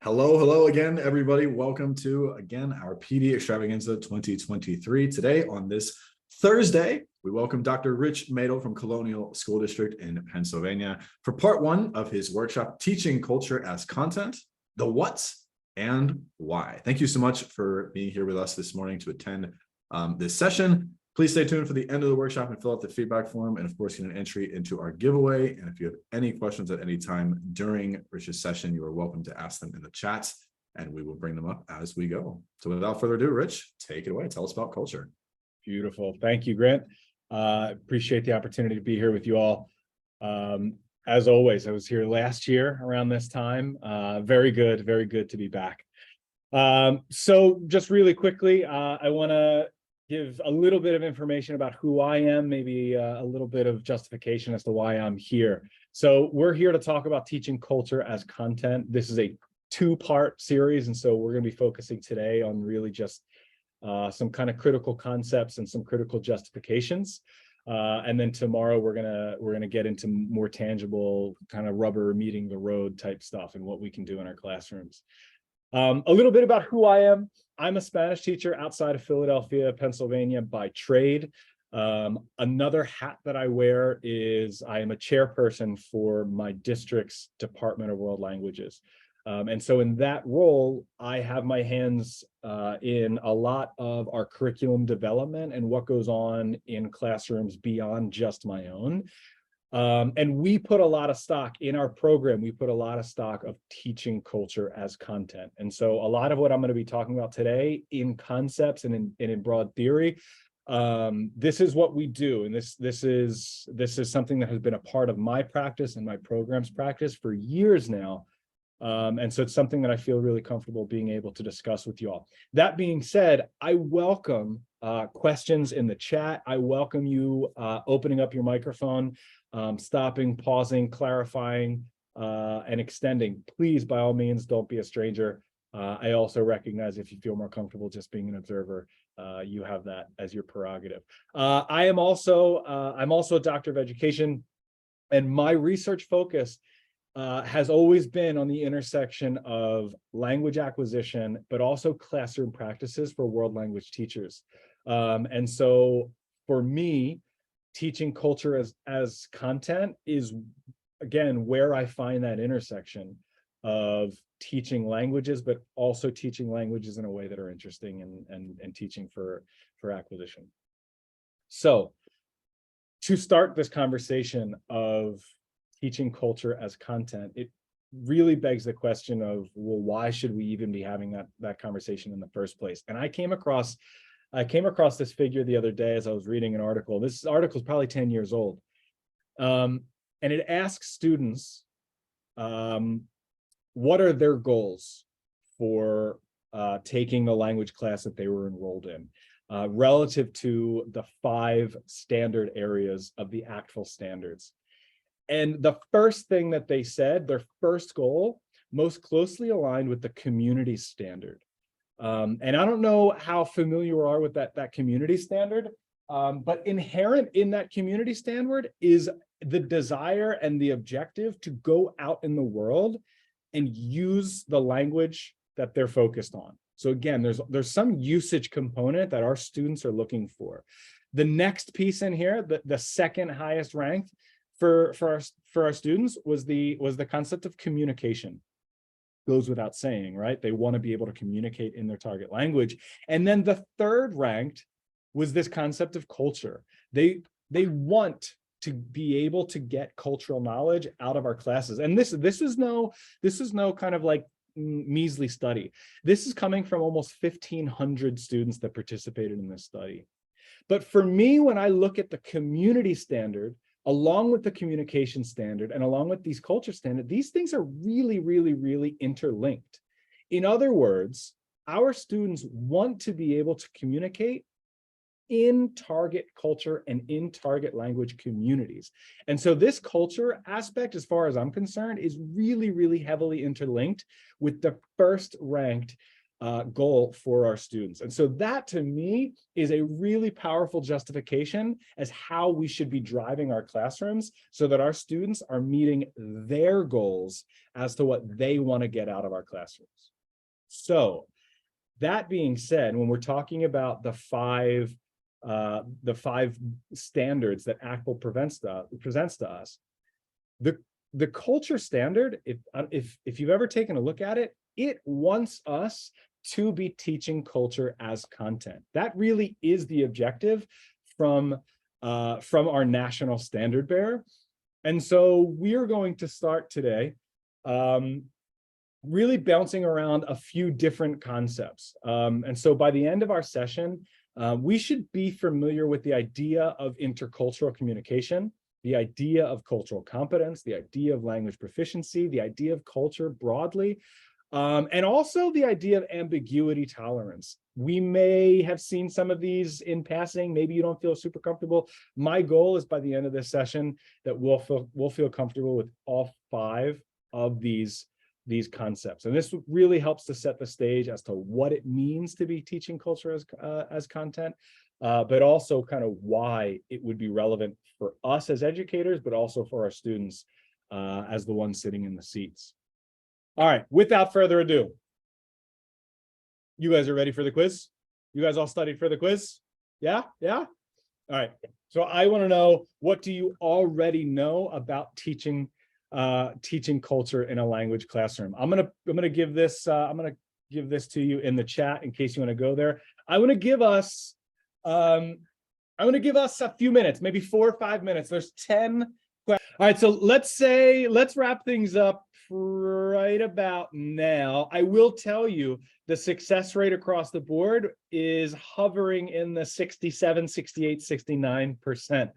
Hello again, everybody. Welcome to, again, our PD Extravaganza 2023. Today, on this Thursday, we welcome Dr. Rich Madel from Colonial School District in Pennsylvania for part one of his workshop, Teaching Culture as Content, the What and Why. Thank you so much for being here with us this morning to attend this session. Please stay tuned for the end of the workshop and fill out the feedback form, and of course, get an entry into our giveaway. And if you have any questions at any time during Rich's session, you are welcome to ask them in the chat, and we will bring them up as we go. So without further ado, Rich, take it away. Tell us about culture. Beautiful. Thank you, Grant. Appreciate the opportunity to be here with you all. As always, I was here last year around this time. Very good to be back. So just really quickly, I want to give a little bit of information about who I am, maybe a little bit of justification as to why I'm here. So we're here to talk about teaching culture as content. This is a two-part series, and so we're going to be focusing today on really just some kind of critical concepts and some critical justifications. And then tomorrow we're gonna get into more tangible kind of rubber meeting the road type stuff and what we can do in our classrooms. A little bit about who I am. I'm a Spanish teacher outside of Philadelphia, Pennsylvania by trade. Another hat that I wear is I am a chairperson for my district's Department of World Languages. And so in that role, I have my hands in a lot of our curriculum development and what goes on in classrooms beyond just my own. And we put a lot of stock in our program. We put a lot of stock of teaching culture as content. And so a lot of what I'm going to be talking about today in concepts and in broad theory, this is what we do. And this is something that has been a part of my practice and my program's practice for years now. And so it's something that I feel really comfortable being able to discuss with you all. That being said, I welcome questions in the chat. I welcome you opening up your microphone, stopping, pausing, clarifying, and extending. Please, by all means, don't be a stranger. I also recognize if you feel more comfortable just being an observer, you have that as your prerogative. I'm also a doctor of education, and my research focus has always been on the intersection of language acquisition, but also classroom practices for world language teachers. And so for me, teaching culture as content is, again, where I find that intersection of teaching languages, but also teaching languages in a way that are interesting and teaching for acquisition. So to start this conversation of teaching culture as content, it really begs the question of, well, why should we even be having that conversation in the first place? And I came across this figure the other day as I was reading an article. This article is probably 10 years old. And it asks students, what are their goals for taking the language class that they were enrolled in, relative to the 5 standard areas of the ACTFL standards. And the first thing that they said, their first goal, most closely aligned with the community standard. And I don't know how familiar you are with that community standard, but inherent in that community standard is the desire and the objective to go out in the world and use the language that they're focused on. So again, there's some usage component that our students are looking for. The next piece in here, the second highest ranked for our students was the concept of communication. Goes without saying, right? They want to be able to communicate in their target language. And then the third ranked was this concept of culture. They want to be able to get cultural knowledge out of our classes. And this is no kind of like measly study. This is coming from almost 1,500 students that participated in this study. But for me, when I look at the community standard, along with the communication standard and along with these culture standards, these things are really, really, really interlinked. In other words, our students want to be able to communicate in target culture and in target language communities. And so this culture aspect, as far as I'm concerned, is really, really heavily interlinked with the first ranked goal for our students. And so that to me is a really powerful justification as how we should be driving our classrooms so that our students are meeting their goals as to what they want to get out of our classrooms. So that being said, when we're talking about the five standards that ACTFL presents to us, the culture standard, if you've ever taken a look at it, it wants us to be teaching culture as content. That really is the objective from our national standard bearer. And so we're going to start today really bouncing around a few different concepts. And so by the end of our session, we should be familiar with the idea of intercultural communication, the idea of cultural competence, the idea of language proficiency, the idea of culture broadly, and also the idea of ambiguity tolerance. We may have seen some of these in passing. Maybe you don't feel super comfortable. My goal is by the end of this session that we'll feel comfortable with all five of these concepts. And this really helps to set the stage as to what it means to be teaching culture as content, but also kind of why it would be relevant for us as educators, but also for our students as the ones sitting in the seats. All right, without further ado, you guys are ready for the quiz? You guys all studied for the quiz? Yeah? All right, so I want to know, what do you already know about teaching culture in a language classroom? I'm gonna give this to you in the chat in case you want to go there. I'm gonna give us a few minutes, maybe 4 or 5 minutes. There's 10 questions. All right, so let's wrap things up right about now. I will tell you the success rate across the board is hovering in the 67, 68, 69%.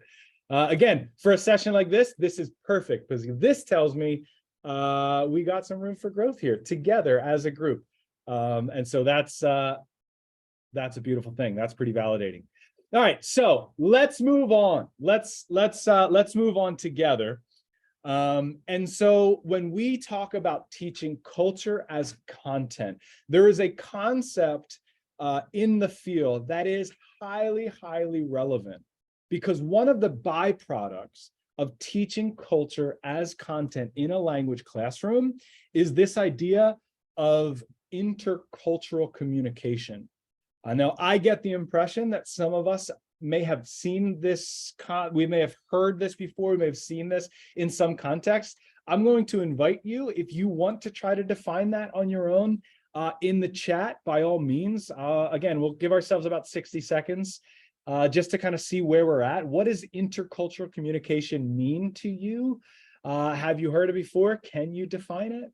Again, for a session like this is perfect because this tells me we got some room for growth here together as a group. And so that's a beautiful thing. That's pretty validating. All right, so let's move on. Let's move on together. And so when we talk about teaching culture as content, there is a concept in the field that is highly, highly relevant, because one of the byproducts of teaching culture as content in a language classroom is this idea of intercultural communication. Now, I get the impression that some of us may have seen this, we may have heard this before, we may have seen this in some context. I'm going to invite you, if you want to try to define that on your own in the chat, by all means. Again, we'll give ourselves about 60 seconds just to kind of see where we're at. What does intercultural communication mean to you? Have you heard it before? Can you define it?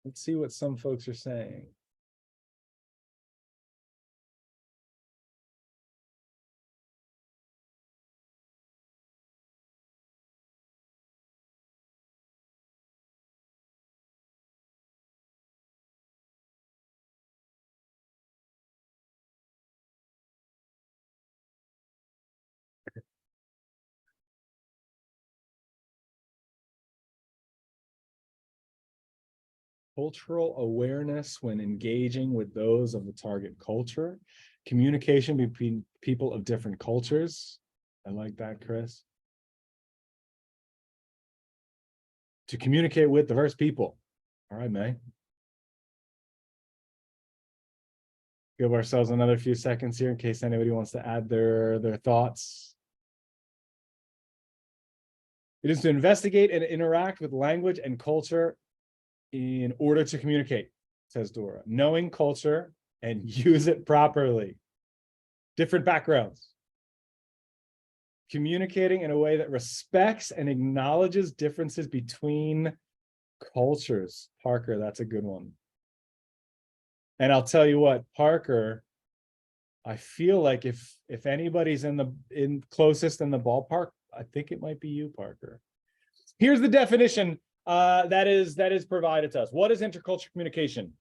Let's see what some folks are saying. Cultural awareness when engaging with those of the target culture, communication between people of different cultures. I like that, Chris. To communicate with diverse people. All right, May. Give ourselves another few seconds here in case anybody wants to add their thoughts. It is to investigate and interact with language and culture in order to communicate, says Dora. Knowing culture and use it properly. Different backgrounds. Communicating in a way that respects and acknowledges differences between cultures. Parker, that's a good one. And I'll tell you what, Parker, I feel like if anybody's closest in the ballpark, I think it might be you, Parker. Here's the definition that is provided to us. What is intercultural communication?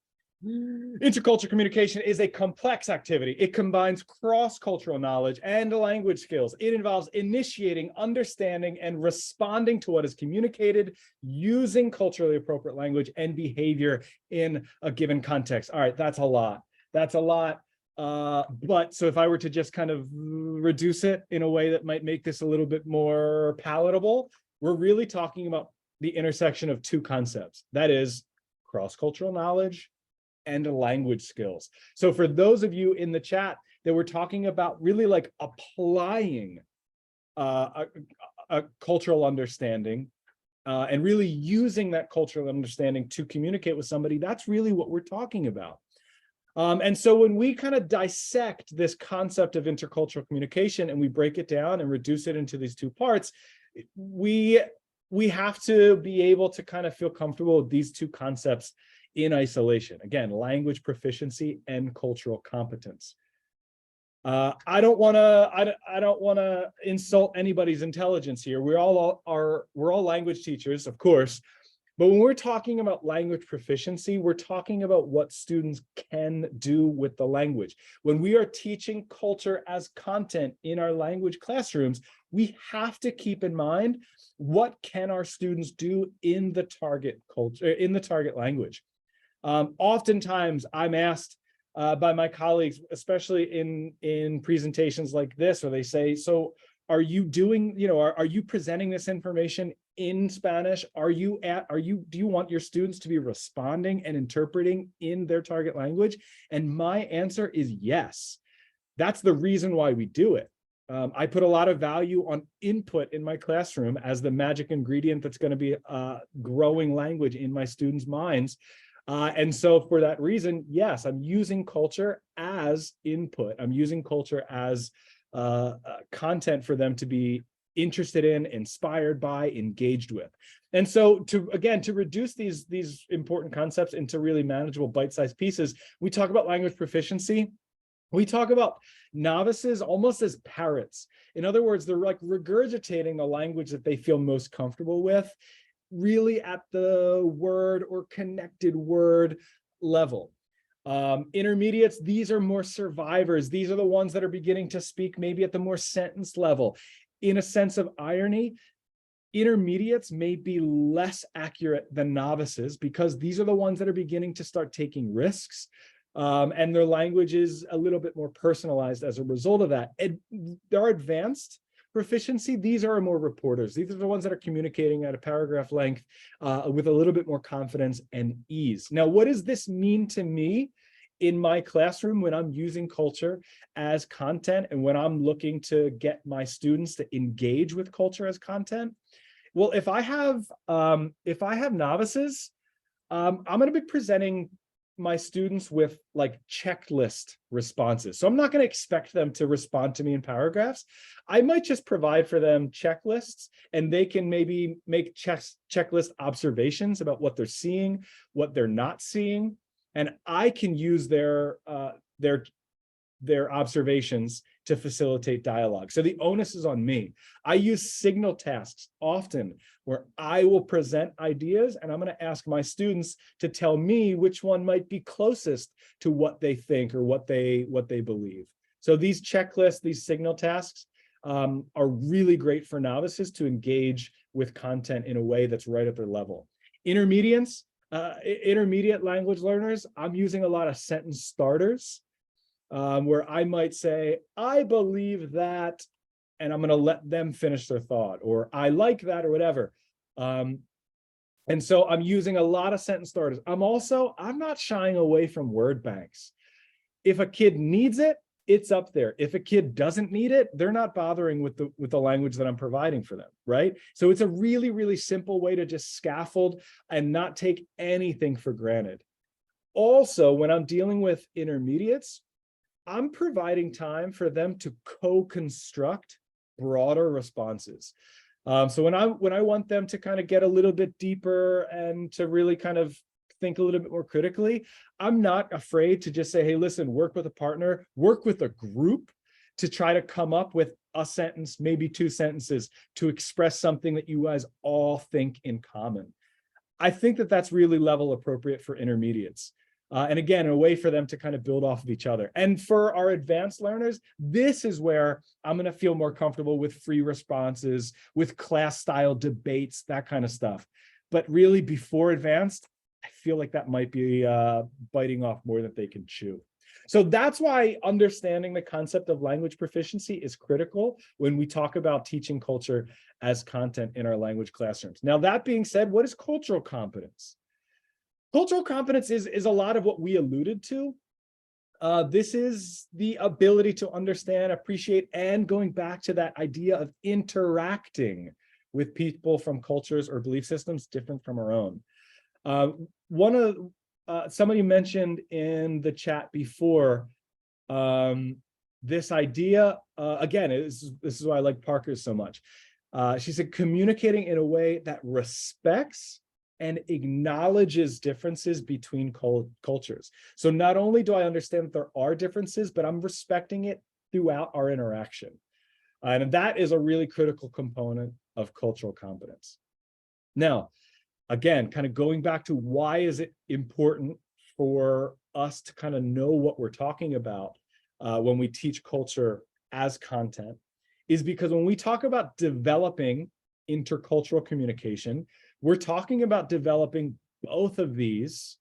Intercultural communication is a complex activity. It combines cross-cultural knowledge and language skills. It involves initiating, understanding, and responding to what is communicated using culturally appropriate language and behavior in a given context. All right, that's a lot. That's a lot. But so if I were to just kind of reduce it in a way that might make this a little bit more palatable, we're really talking about the intersection of two concepts. That is cross-cultural knowledge and language skills. So for those of you in the chat that we're talking about really like applying a cultural understanding and really using that cultural understanding to communicate with somebody, that's really what we're talking about. And so when we kind of dissect this concept of intercultural communication and we break it down and reduce it into these two parts, we have to be able to kind of feel comfortable with these two concepts in isolation. Again, language proficiency and cultural competence. I don't want to insult anybody's intelligence here. We're all language teachers, of course, but when we're talking about language proficiency, we're talking about what students can do with the language. When we are teaching culture as content in our language classrooms, we have to keep in mind what can our students do in the target culture, in the target language. Oftentimes I'm asked by my colleagues, especially in presentations like this, where they say, so are you doing, are you presenting this information in Spanish? Do you want your students to be responding and interpreting in their target language? And my answer is yes. That's the reason why we do it. I put a lot of value on input in my classroom as the magic ingredient that's going to be growing language in my students' minds. And so for that reason, yes, I'm using culture as input. I'm using culture as content for them to be interested in, inspired by, engaged with. And so to reduce these important concepts into really manageable bite-sized pieces, we talk about language proficiency. We talk about novices almost as parrots. In other words, they're like regurgitating the language that they feel most comfortable with, really at the word or connected word level. Intermediates, these are more survivors. These are the ones that are beginning to speak maybe at the more sentence level. In a sense of irony, intermediates may be less accurate than novices because these are the ones that are beginning to start taking risks. And their language is a little bit more personalized as a result of that. Our advanced proficiency, these are more reporters. These are the ones that are communicating at a paragraph length with a little bit more confidence and ease. Now, what does this mean to me in my classroom when I'm using culture as content and when I'm looking to get my students to engage with culture as content? Well, if I have novices, I'm going to be presenting my students with like checklist responses. So I'm not going to expect them to respond to me in paragraphs. I might just provide for them checklists, and they can maybe make checklist observations about what they're seeing, what they're not seeing, and I can use their observations to facilitate dialogue. So the onus is on me. I use signal tasks often where I will present ideas and I'm going to ask my students to tell me which one might be closest to what they think or what they believe. So these checklists, these signal tasks are really great for novices to engage with content in a way that's right at their level. Intermediate language learners, I'm using a lot of sentence starters. Where I might say, I believe that, and I'm going to let them finish their thought, or I like that, or whatever. And so I'm using a lot of sentence starters. I'm not shying away from word banks. If a kid needs it, it's up there. If a kid doesn't need it, they're not bothering with the language that I'm providing for them, right? So it's a really, really simple way to just scaffold and not take anything for granted. Also, when I'm dealing with intermediates, I'm providing time for them to co-construct broader responses. So when I want them to kind of get a little bit deeper and to really kind of think a little bit more critically, I'm not afraid to just say, hey, listen, work with a partner, work with a group to try to come up with a sentence, maybe two sentences to express something that you guys all think in common. I think that that's really level appropriate for intermediates. And again, a way for them to kind of build off of each other. And for our advanced learners, this is where I'm going to feel more comfortable with free responses, with class style debates, that kind of stuff. But really before advanced, I feel like that might be biting off more than they can chew. So that's why understanding the concept of language proficiency is critical when we talk about teaching culture as content in our language classrooms. Now, that being said, what is cultural competence? Cultural competence is a lot of what we alluded to. This is the ability to understand, appreciate, and going back to that idea of interacting with people from cultures or belief systems different from our own. Somebody mentioned in the chat before this idea, again, this is why I like Parker so much. She said, communicating in a way that respects and acknowledges differences between cultures. So not only do I understand that there are differences, but I'm respecting it throughout our interaction. And that is a really critical component of cultural competence. Now, again, kind of going back to why is it important for us to kind of know what we're talking about when we teach culture as content, is because when we talk about developing intercultural communication, we're talking about developing both of these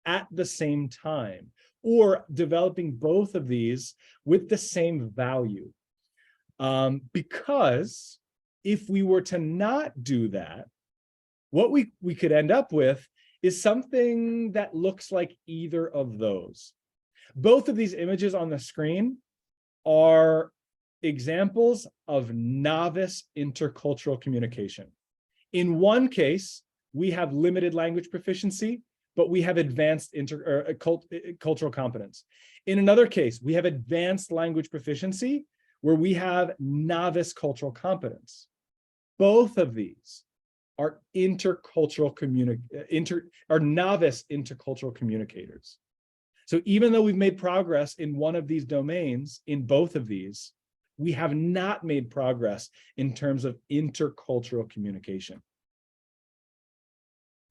at the same time, or developing both of these with the same value. Because if we were to not do that, what we could end up with is something that looks like either of those. Both of these images on the screen are examples of novice intercultural communication. In one case, we have limited language proficiency, but we have advanced cultural competence. In another case, we have advanced language proficiency, where we have novice cultural competence. Both of these are novice intercultural communicators. So even though we've made progress in one of these domains, in both of these, we have not made progress in terms of intercultural communication.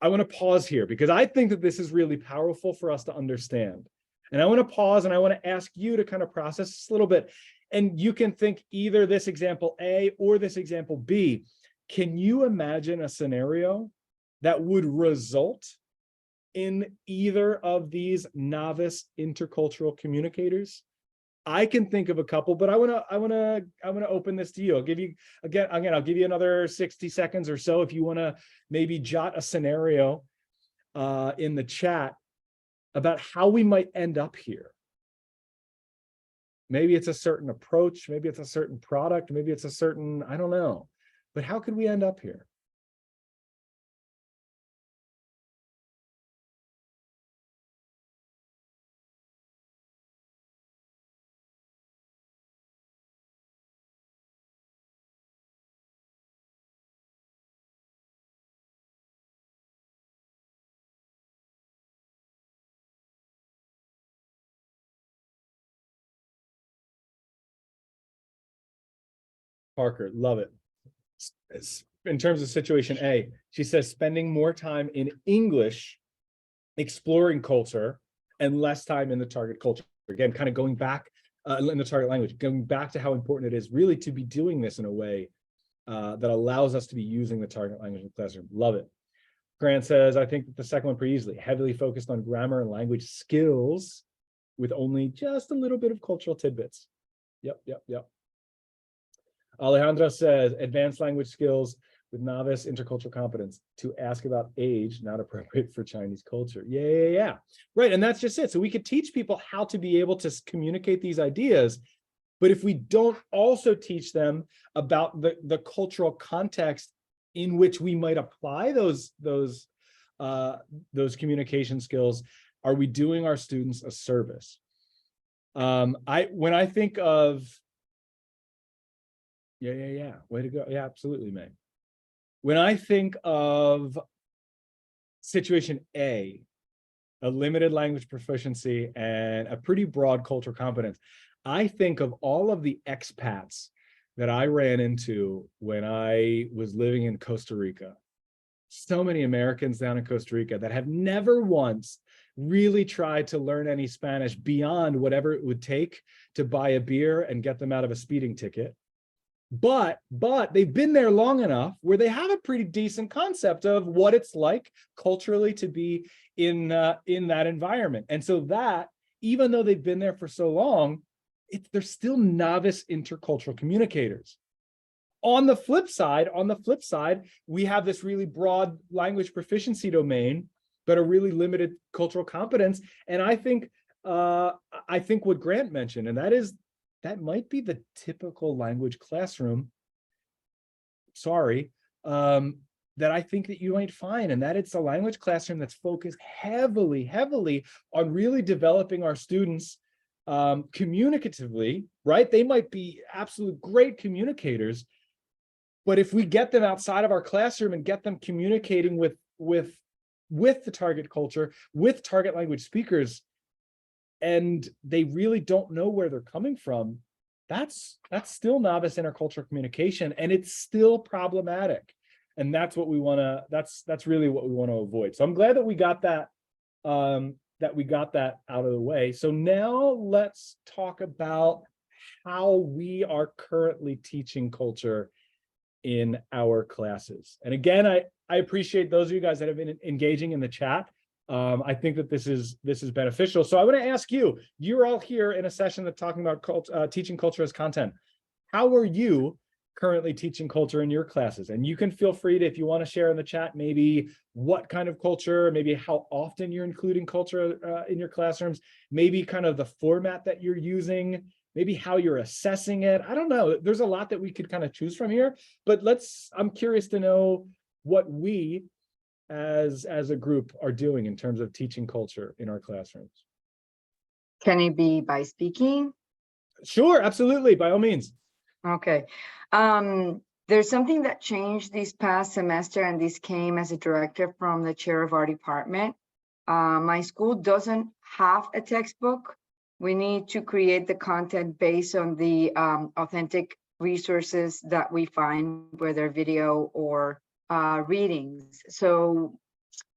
I want to pause here because I think that this is really powerful for us to understand. And I want to pause and I want to ask you to kind of process this a little bit. And you can think either this example A or this example B. Can you imagine a scenario that would result in either of these novice intercultural communicators? I can think of a couple, but I want to open this to you. I'll give you I'll give you another 60 seconds or so if you want to maybe jot a scenario in the chat about how we might end up here. Maybe it's a certain approach, maybe it's a certain product, maybe it's a certain, I don't know. But how could we end up here? Parker, love it. In terms of situation A, she says spending more time in English, exploring culture, and less time in the target culture. Again, kind of going back in the target language, going back to how important it is really to be doing this in a way that allows us to be using the target language in the classroom. Love it. Grant says, I think that the second one pretty easily, heavily focused on grammar and language skills with only just a little bit of cultural tidbits. Yep. Alejandra says, advanced language skills with novice intercultural competence. To ask about age, not appropriate for Chinese culture. Yeah. Right, and that's just it. So we could teach people how to be able to communicate these ideas, but if we don't also teach them about the cultural context in which we might apply those communication skills, are we doing our students a service? When I think of Yeah. Way to go. Yeah, absolutely, May. When I think of situation A, a limited language proficiency and a pretty broad cultural competence, I think of all of the expats that I ran into when I was living in Costa Rica. So many Americans down in Costa Rica that have never once really tried to learn any Spanish beyond whatever it would take to buy a beer and get them out of a speeding ticket. But they've been there long enough where they have a pretty decent concept of what it's like culturally to be in that environment. And so that, even though they've been there for so long, they're still novice intercultural communicators. On the flip side, we have this really broad language proficiency domain, but a really limited cultural competence. And I think what Grant mentioned, and that might be the typical language classroom. That I think that you might find, and that it's a language classroom that's focused heavily on really developing our students communicatively, right? They might be absolute great communicators, but if we get them outside of our classroom and get them communicating with the target culture, with target language speakers, and they really don't know where they're coming from, that's still novice intercultural communication, and it's still problematic. And that's what we want to, that's really what we want to avoid. So I'm glad that we got that out of the way. So now let's talk about how we are currently teaching culture in our classes. And again, I appreciate those of you guys that have been engaging in the chat. I think that this is beneficial. So I want to ask you, you're all here in a session that's talking about teaching culture as content. How are you currently teaching culture in your classes? And you can feel free to, if you want to share in the chat, maybe what kind of culture, maybe how often you're including culture in your classrooms, maybe kind of the format that you're using, maybe how you're assessing it. I don't know. There's a lot that we could kind of choose from here, but I'm curious to know what we as a group are doing in terms of teaching culture in our classrooms. Can it be by speaking? Sure, absolutely, by all means. Okay. There's something that changed this past semester, and this came as a directive from the chair of our department. My school doesn't have a textbook. We need to create the content based on the authentic resources that we find, whether video or readings. So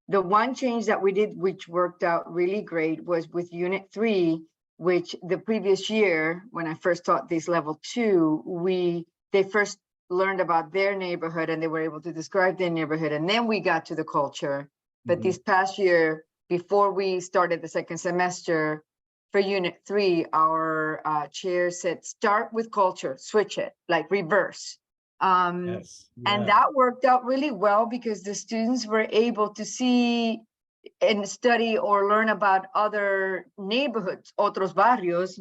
the one change that we did, which worked out really great, was with Unit 3, which the previous year, when I first taught this level 2, they first learned about their neighborhood and they were able to describe their neighborhood, and then we got to the culture. But this past year, before we started the second semester, for Unit 3, our chair said, start with culture, switch it, like reverse. Yes. Yeah. And that worked out really well because the students were able to see and study or learn about other neighborhoods, otros barrios,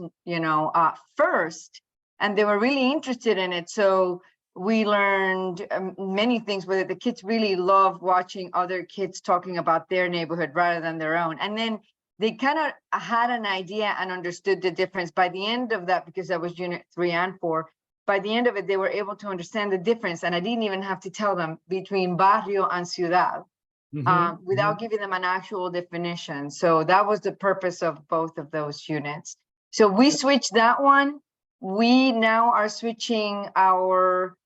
first, and they were really interested in it. So we learned many things, whether the kids really love watching other kids talking about their neighborhood rather than their own. And then they kind of had an idea and understood the difference by the end of that, because that was Unit 3 and 4. By the end of it, they were able to understand the difference. And I didn't even have to tell them between barrio and ciudad without giving them an actual definition. So that was the purpose of both of those units. So we switched that one. We now are switching our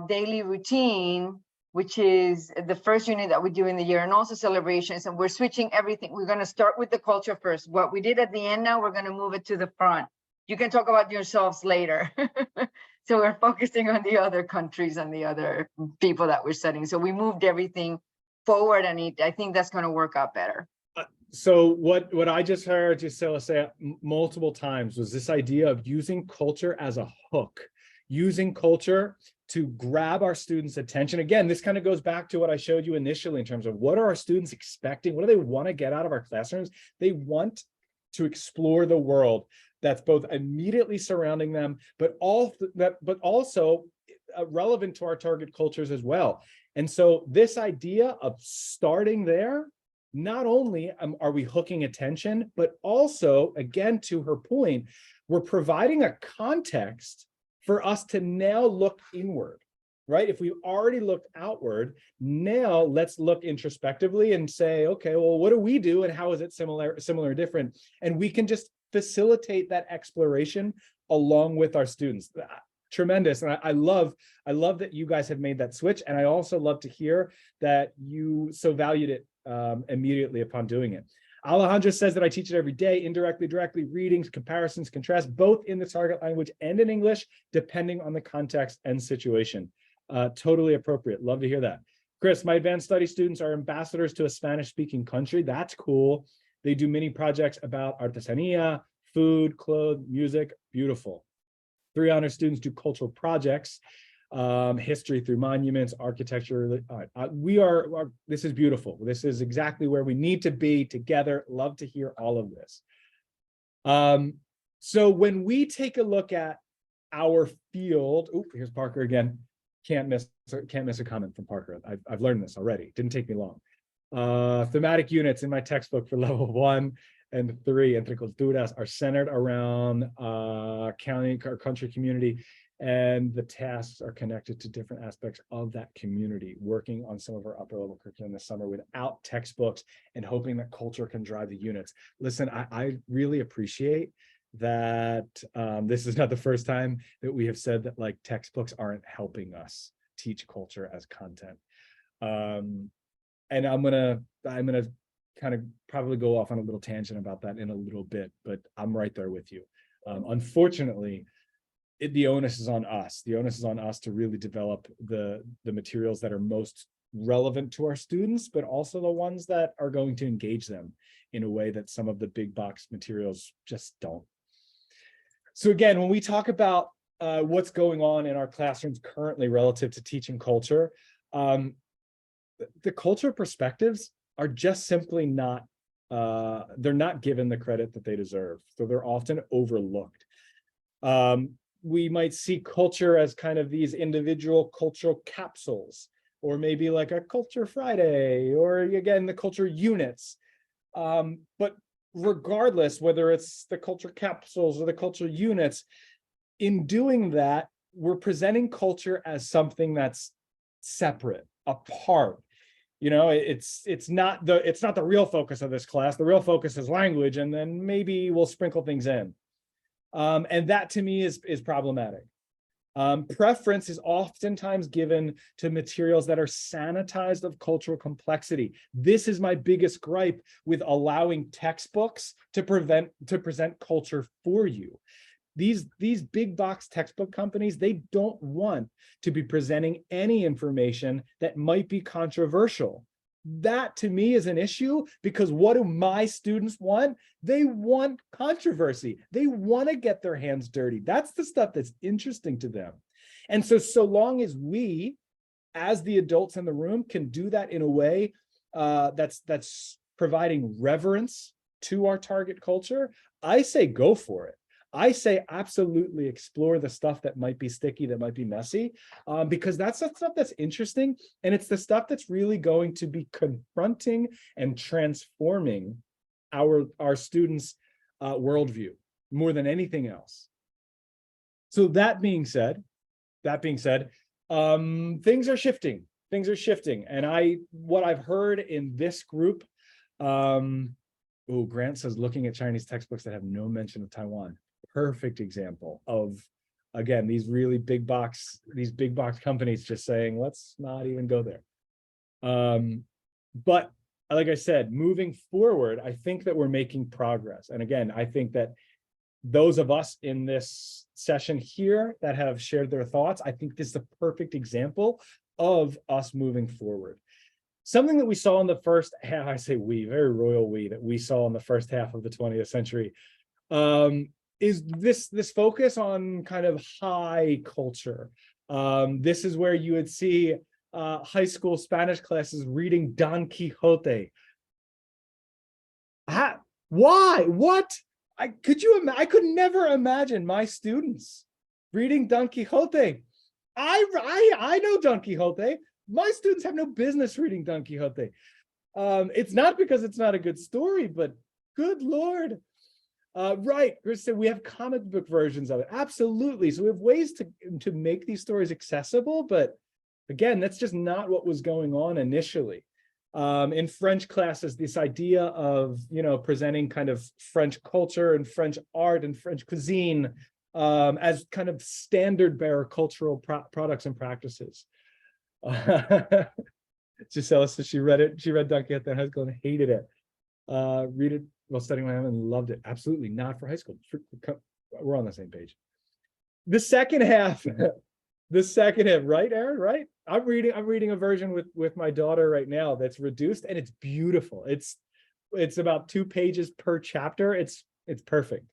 daily routine, which is the first unit that we do in the year, and also celebrations. And we're switching everything. We're going to start with the culture first. What we did at the end, now we're going to move it to the front. You can talk about yourselves later. So we're focusing on the other countries and the other people that we're studying. So we moved everything forward, and I think that's going to work out better. So what I just heard Gisela say multiple times was this idea of using culture as a hook, using culture to grab our students' attention. Again, this kind of goes back to what I showed you initially in terms of what are our students expecting? What do they want to get out of our classrooms? They want to explore the world that's both immediately surrounding them, but also relevant to our target cultures as well. And so this idea of starting there, not only are we hooking attention, but also, again, to her point, we're providing a context for us to now look inward, right? If we've already looked outward, now let's look introspectively and say, okay, well, what do we do and how is it similar or different? And we can just facilitate that exploration along with our students. Tremendous. And I love that you guys have made that switch. And I also love to hear that you so valued it immediately upon doing it. Alejandro says that I teach it every day, indirectly, directly, readings, comparisons, contrasts, both in the target language and in English, depending on the context and situation. Totally appropriate. Love to hear that. Chris, my advanced study students are ambassadors to a Spanish-speaking country. That's cool. They do mini projects about artesanía, food, clothes, music. Beautiful. 3 honor students do cultural projects, history through monuments, architecture. This is beautiful. This is exactly where we need to be together. Love to hear all of this. So when we take a look at our field, here's Parker again. Can't miss a comment from Parker. I've learned this already. Didn't take me long. Thematic units in my textbook for level 1 and 3, Interculturas, are centered around county or country community, and the tasks are connected to different aspects of that community, working on some of our upper level curriculum this summer without textbooks and hoping that culture can drive the units. Listen, I really appreciate that this is not the first time that we have said that like textbooks aren't helping us teach culture as content. And I'm gonna kind of probably go off on a little tangent about that in a little bit, but I'm right there with you. Unfortunately, the onus is on us. The onus is on us to really develop the materials that are most relevant to our students, but also the ones that are going to engage them in a way that some of the big box materials just don't. So again, when we talk about what's going on in our classrooms currently relative to teaching culture, the cultural perspectives are just simply not, they're not given the credit that they deserve. So they're often overlooked. We might see culture as kind of these individual cultural capsules, or maybe like a Culture Friday, or again, the culture units. But regardless, whether it's the culture capsules or the culture units, in doing that, we're presenting culture as something that's separate, apart. You know, it's not the real focus of this class. The real focus is language, and then maybe we'll sprinkle things in. And that to me is problematic. Preference is oftentimes given to materials that are sanitized of cultural complexity. This is my biggest gripe with allowing textbooks to present culture for you. These big box textbook companies, they don't want to be presenting any information that might be controversial. That to me is an issue, because what do my students want? They want controversy. They want to get their hands dirty. That's the stuff that's interesting to them. And so long as we, as the adults in the room, can do that in a way that's providing reverence to our target culture, I say go for it. I say absolutely explore the stuff that might be sticky, that might be messy, because that's the stuff that's interesting, and it's the stuff that's really going to be confronting and transforming our students' worldview more than anything else. So that being said, things are shifting. Things are shifting, and what I've heard in this group. Grant says looking at Chinese textbooks that have no mention of Taiwan. Perfect example of, again, these really big box companies just saying, let's not even go there. But like I said, moving forward, I think that we're making progress. And again, I think that those of us in this session here that have shared their thoughts, I think this is a perfect example of us moving forward. Something that we saw in the first half, I say we, very royal we, that we saw in the first half of the 20th century, is this focus on kind of high culture. This is where you would see high school Spanish classes reading Don Quixote. Why? What? I could never imagine my students reading Don Quixote. I know Don Quixote. My students have no business reading Don Quixote. It's not because it's not a good story, but good Lord. Right, Chris said we have comic book versions of it. Absolutely. So we have ways to make these stories accessible, but again, that's just not what was going on initially. In French classes, this idea of, presenting kind of French culture and French art and French cuisine as kind of standard bearer cultural products and practices. Gisela says she read Don Quixote in high school and hated it. Read it while studying my own and loved it. Absolutely not for high school. We're on the same page. The second half, right, Aaron? Right? I'm reading a version with my daughter right now that's reduced, and it's beautiful. It's about 2 pages per chapter. It's perfect.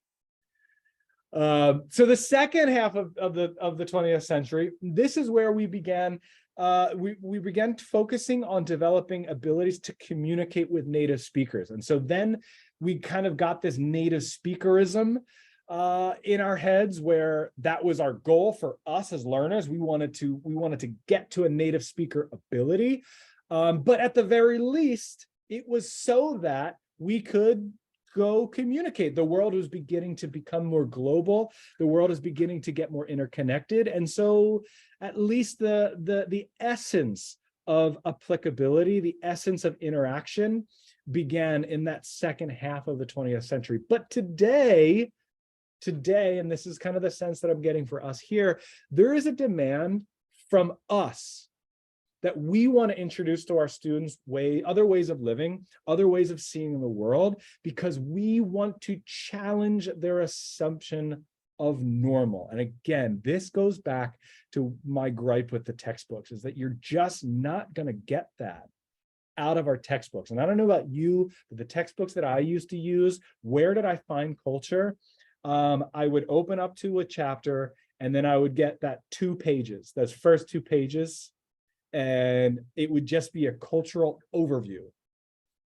So the second half of the 20th century, this is where we began. We began focusing on developing abilities to communicate with native speakers, and so then we kind of got this native speakerism in our heads, where that was our goal for us as learners. We wanted to get to a native speaker ability, but at the very least, it was so that we could go communicate. The world was beginning to become more global. The world is beginning to get more interconnected, and so at least the essence of applicability, the essence of interaction, began in that second half of the 20th century. But today, and this is kind of the sense that I'm getting for us here, there is a demand from us that we want to introduce to our students other ways of living, other ways of seeing the world, because we want to challenge their assumption of normal. And again, this goes back to my gripe with the textbooks, is that you're just not going to get that out of our textbooks. And I don't know about you, but the textbooks that I used to use, where did I find culture? I would open up to a chapter, and then I would get that 2 pages, those first 2 pages, and it would just be a cultural overview.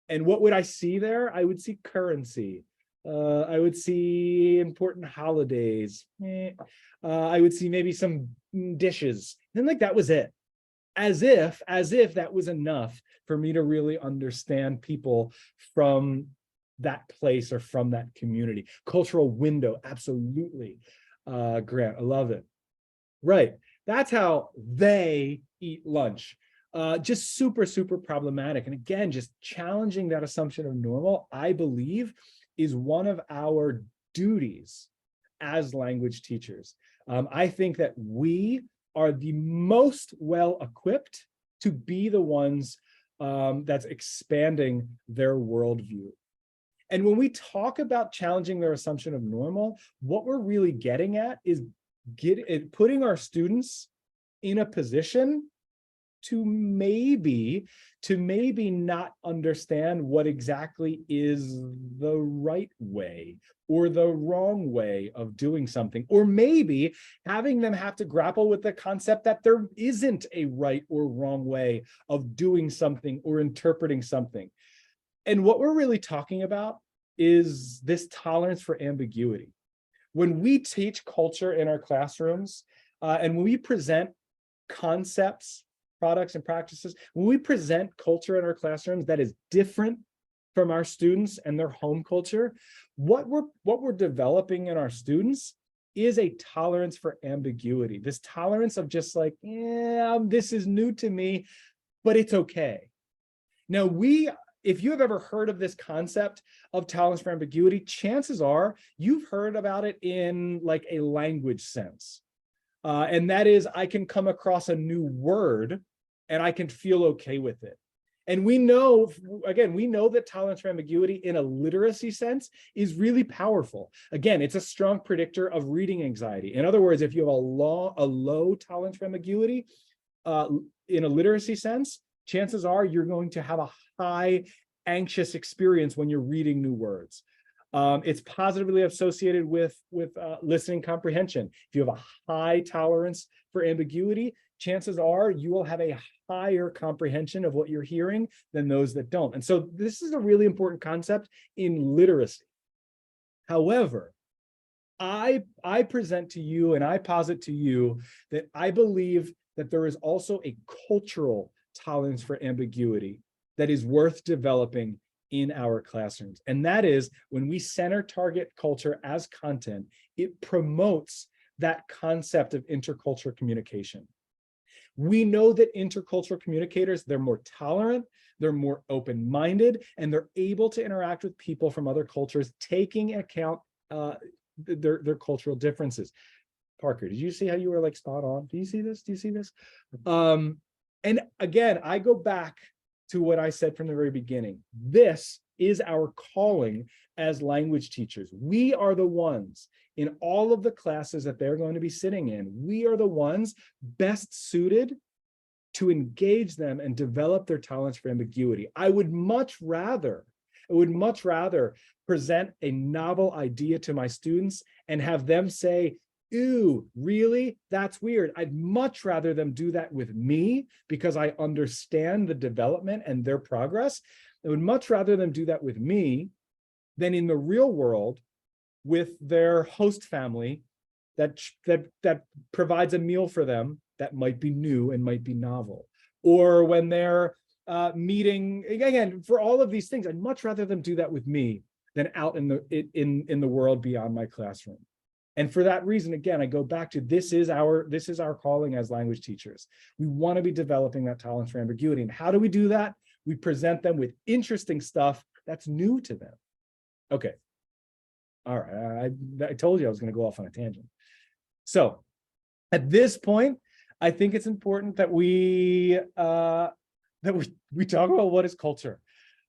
And what would I see there? I would see currency. I would see important holidays. I would see maybe some dishes. And like that was it. As if that was enough for me to really understand people from that place or from that community. Cultural window, absolutely. Grant, I love it. Right. That's how they eat lunch. Just super, super problematic. And again, just challenging that assumption of normal, I believe, is one of our duties as language teachers. I think that we are the most well-equipped to be the ones that's expanding their worldview. And when we talk about challenging their assumption of normal, what we're really getting at is putting our students in a position to maybe not understand what exactly is the right way or the wrong way of doing something, or maybe having them have to grapple with the concept that there isn't a right or wrong way of doing something or interpreting something. And what we're really talking about is this tolerance for ambiguity. When we teach culture in our classrooms, and when we present concepts, products, and practices, when we present culture in our classrooms that is different from our students and their home culture, what we're developing in our students is a tolerance for ambiguity. This tolerance of just like, yeah, this is new to me, but it's okay. Now, if you have ever heard of this concept of tolerance for ambiguity, chances are you've heard about it in like a language sense. And that is, I can come across a new word and I can feel okay with it. And we know that tolerance for ambiguity in a literacy sense is really powerful. Again, it's a strong predictor of reading anxiety. In other words, if you have a low tolerance for ambiguity in a literacy sense, chances are you're going to have a high anxious experience when you're reading new words. It's positively associated with listening comprehension. If you have a high tolerance for ambiguity, chances are you will have a higher comprehension of what you're hearing than those that don't. And so this is a really important concept in literacy. However, I present to you and I posit to you that I believe that there is also a cultural tolerance for ambiguity that is worth developing in our classrooms. And that is when we center target culture as content, it promotes that concept of intercultural communication. We know that intercultural communicators, they're more tolerant, they're more open-minded, and they're able to interact with people from other cultures, taking into account their cultural differences. Parker, did you see how you were like spot on? Do you see this? Do you see this? And again, I go back to what I said from the very beginning. This is our calling as language teachers. We are the ones in all of the classes that they're going to be sitting in. We are the ones best suited to engage them and develop their tolerance for ambiguity. I would much rather present a novel idea to my students and have them say, "Ooh, really? That's weird." I'd much rather them do that with me because I understand the development and their progress. I would much rather them do that with me than in the real world with their host family that provides a meal for them that might be new and might be novel. Or when they're meeting, again, for all of these things, I'd much rather them do that with me than out in the world beyond my classroom. And for that reason, again, I go back to this is our calling as language teachers. We want to be developing that tolerance for ambiguity. And how do we do that? We present them with interesting stuff that's new to them. Okay. All right. I told you I was going to go off on a tangent. So at this point, I think it's important that we talk about what is culture.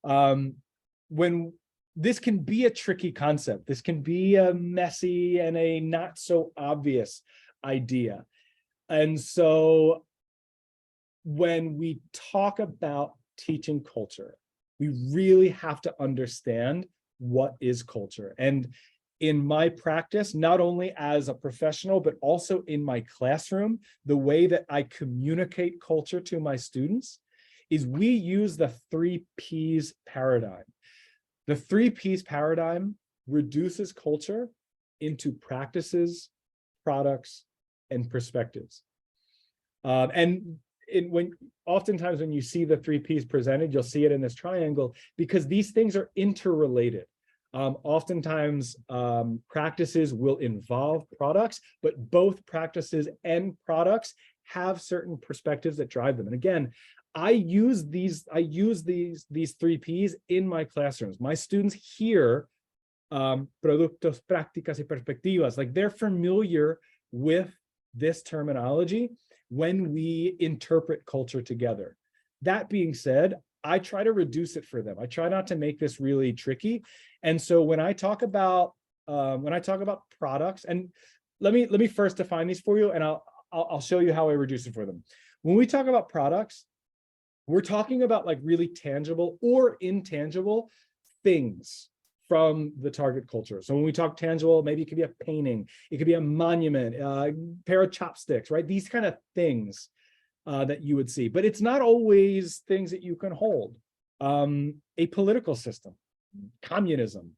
When this can be a tricky concept, this can be a messy and a not so obvious idea. And so when we talk about teaching culture, we really have to understand what is culture. And in my practice, not only as a professional, but also in my classroom, the way that I communicate culture to my students is we use the 3 Ps paradigm. The 3 Ps paradigm reduces culture into practices, products, and perspectives. Oftentimes when you see the 3 Ps presented, you'll see it in this triangle because these things are interrelated. Oftentimes practices will involve products, but both practices and products have certain perspectives that drive them. And again, I use these 3 Ps in my classrooms. My students hear productos, prácticas, y perspectivas, like they're familiar with this terminology when we interpret culture together. That being said, I try to reduce it for them. I try not to make this really tricky. And so when I talk about products, and let me first define these for you, and I'll show you how I reduce it for them. When we talk about products, we're talking about like really tangible or intangible things from the target culture. So when we talk tangible, maybe it could be a painting, it could be a monument, a pair of chopsticks, right? These kind of things that you would see, but it's not always things that you can hold. A political system, communism,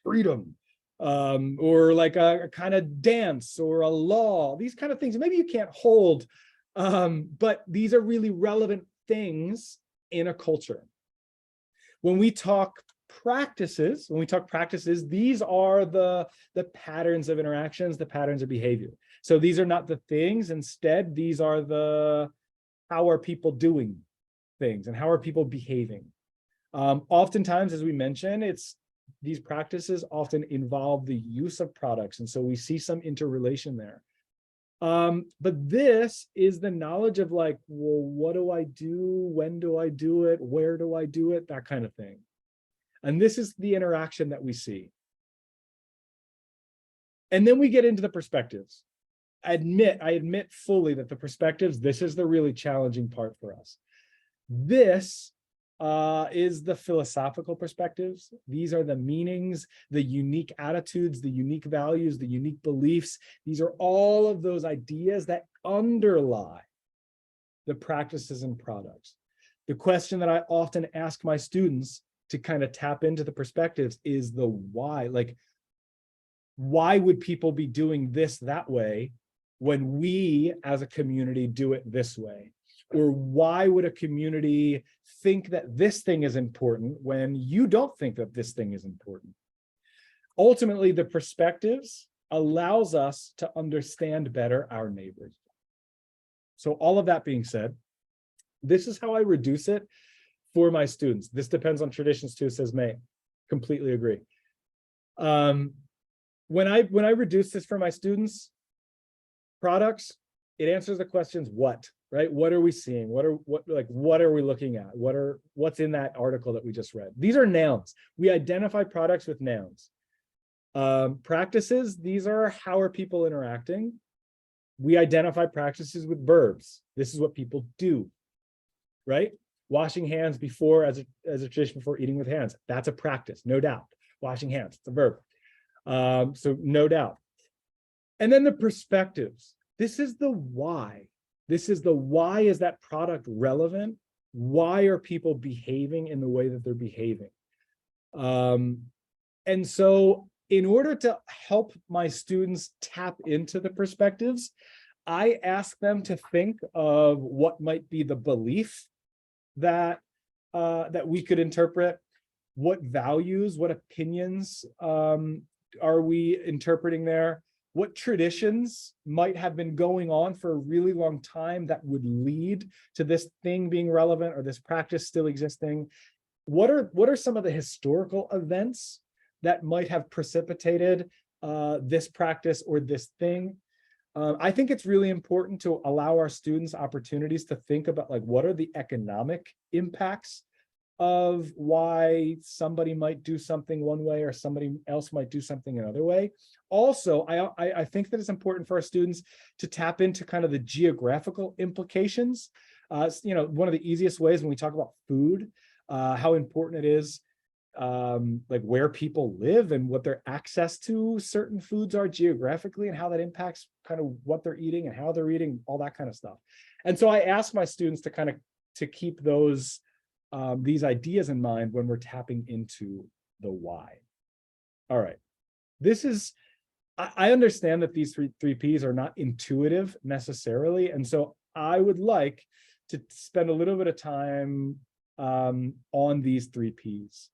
freedom, or like a kind of dance or a law, these kind of things. Maybe you can't hold, but these are really relevant things in a culture. When we talk practices, these are the patterns of interactions, the patterns of behavior. So these are not the things. Instead, these are how are people doing things and how are people behaving. Oftentimes, as we mentioned, these practices often involve the use of products. And so we see some interrelation there. But this is the knowledge of like, well, what do I do? When do I do it? Where do I do it? That kind of thing. And this is the interaction that we see. And then we get into the perspectives. I admit fully that the perspectives, this is the really challenging part for us. This is the philosophical perspectives. These are the meanings, the unique attitudes, the unique values, the unique beliefs. These are all of those ideas that underlie the practices and products. The question that I often ask my students to kind of tap into the perspectives is the why. Like, why would people be doing this that way when we as a community do it this way? Or why would a community think that this thing is important when you don't think that this thing is important? Ultimately, the perspectives allows us to understand better our neighbors. So all of that being said, this is how I reduce it for my students. This depends on traditions too, says May. Completely agree. When I reduce this for my students, products, it answers the questions what, right? What are we seeing? What are we looking at? What's in that article that we just read? These are nouns. We identify products with nouns. Practices, these are how are people interacting. We identify practices with verbs. This is what people do, right? Washing hands before, as a tradition before eating with hands. That's a practice, no doubt. Washing hands, it's a verb. So no doubt. And then the perspectives. This is the why. This is the why is that product relevant? Why are people behaving in the way that they're behaving? And so in order to help my students tap into the perspectives, I ask them to think of what might be the belief that we could interpret, what values, what opinions are we interpreting there, what traditions might have been going on for a really long time that would lead to this thing being relevant or this practice still existing. What are some of the historical events that might have precipitated this practice or this thing? I think it's really important to allow our students opportunities to think about, like, what are the economic impacts of why somebody might do something one way or somebody else might do something another way. Also, I think that it's important for our students to tap into kind of the geographical implications. One of the easiest ways when we talk about food, how important it is, like where people live and what their access to certain foods are geographically and how that impacts kind of what they're eating and how they're eating, all that kind of stuff. And so I ask my students to keep those these ideas in mind when we're tapping into the why. All right, I understand that these three Ps are not intuitive necessarily, and so I would like to spend a little bit of time on these three Ps.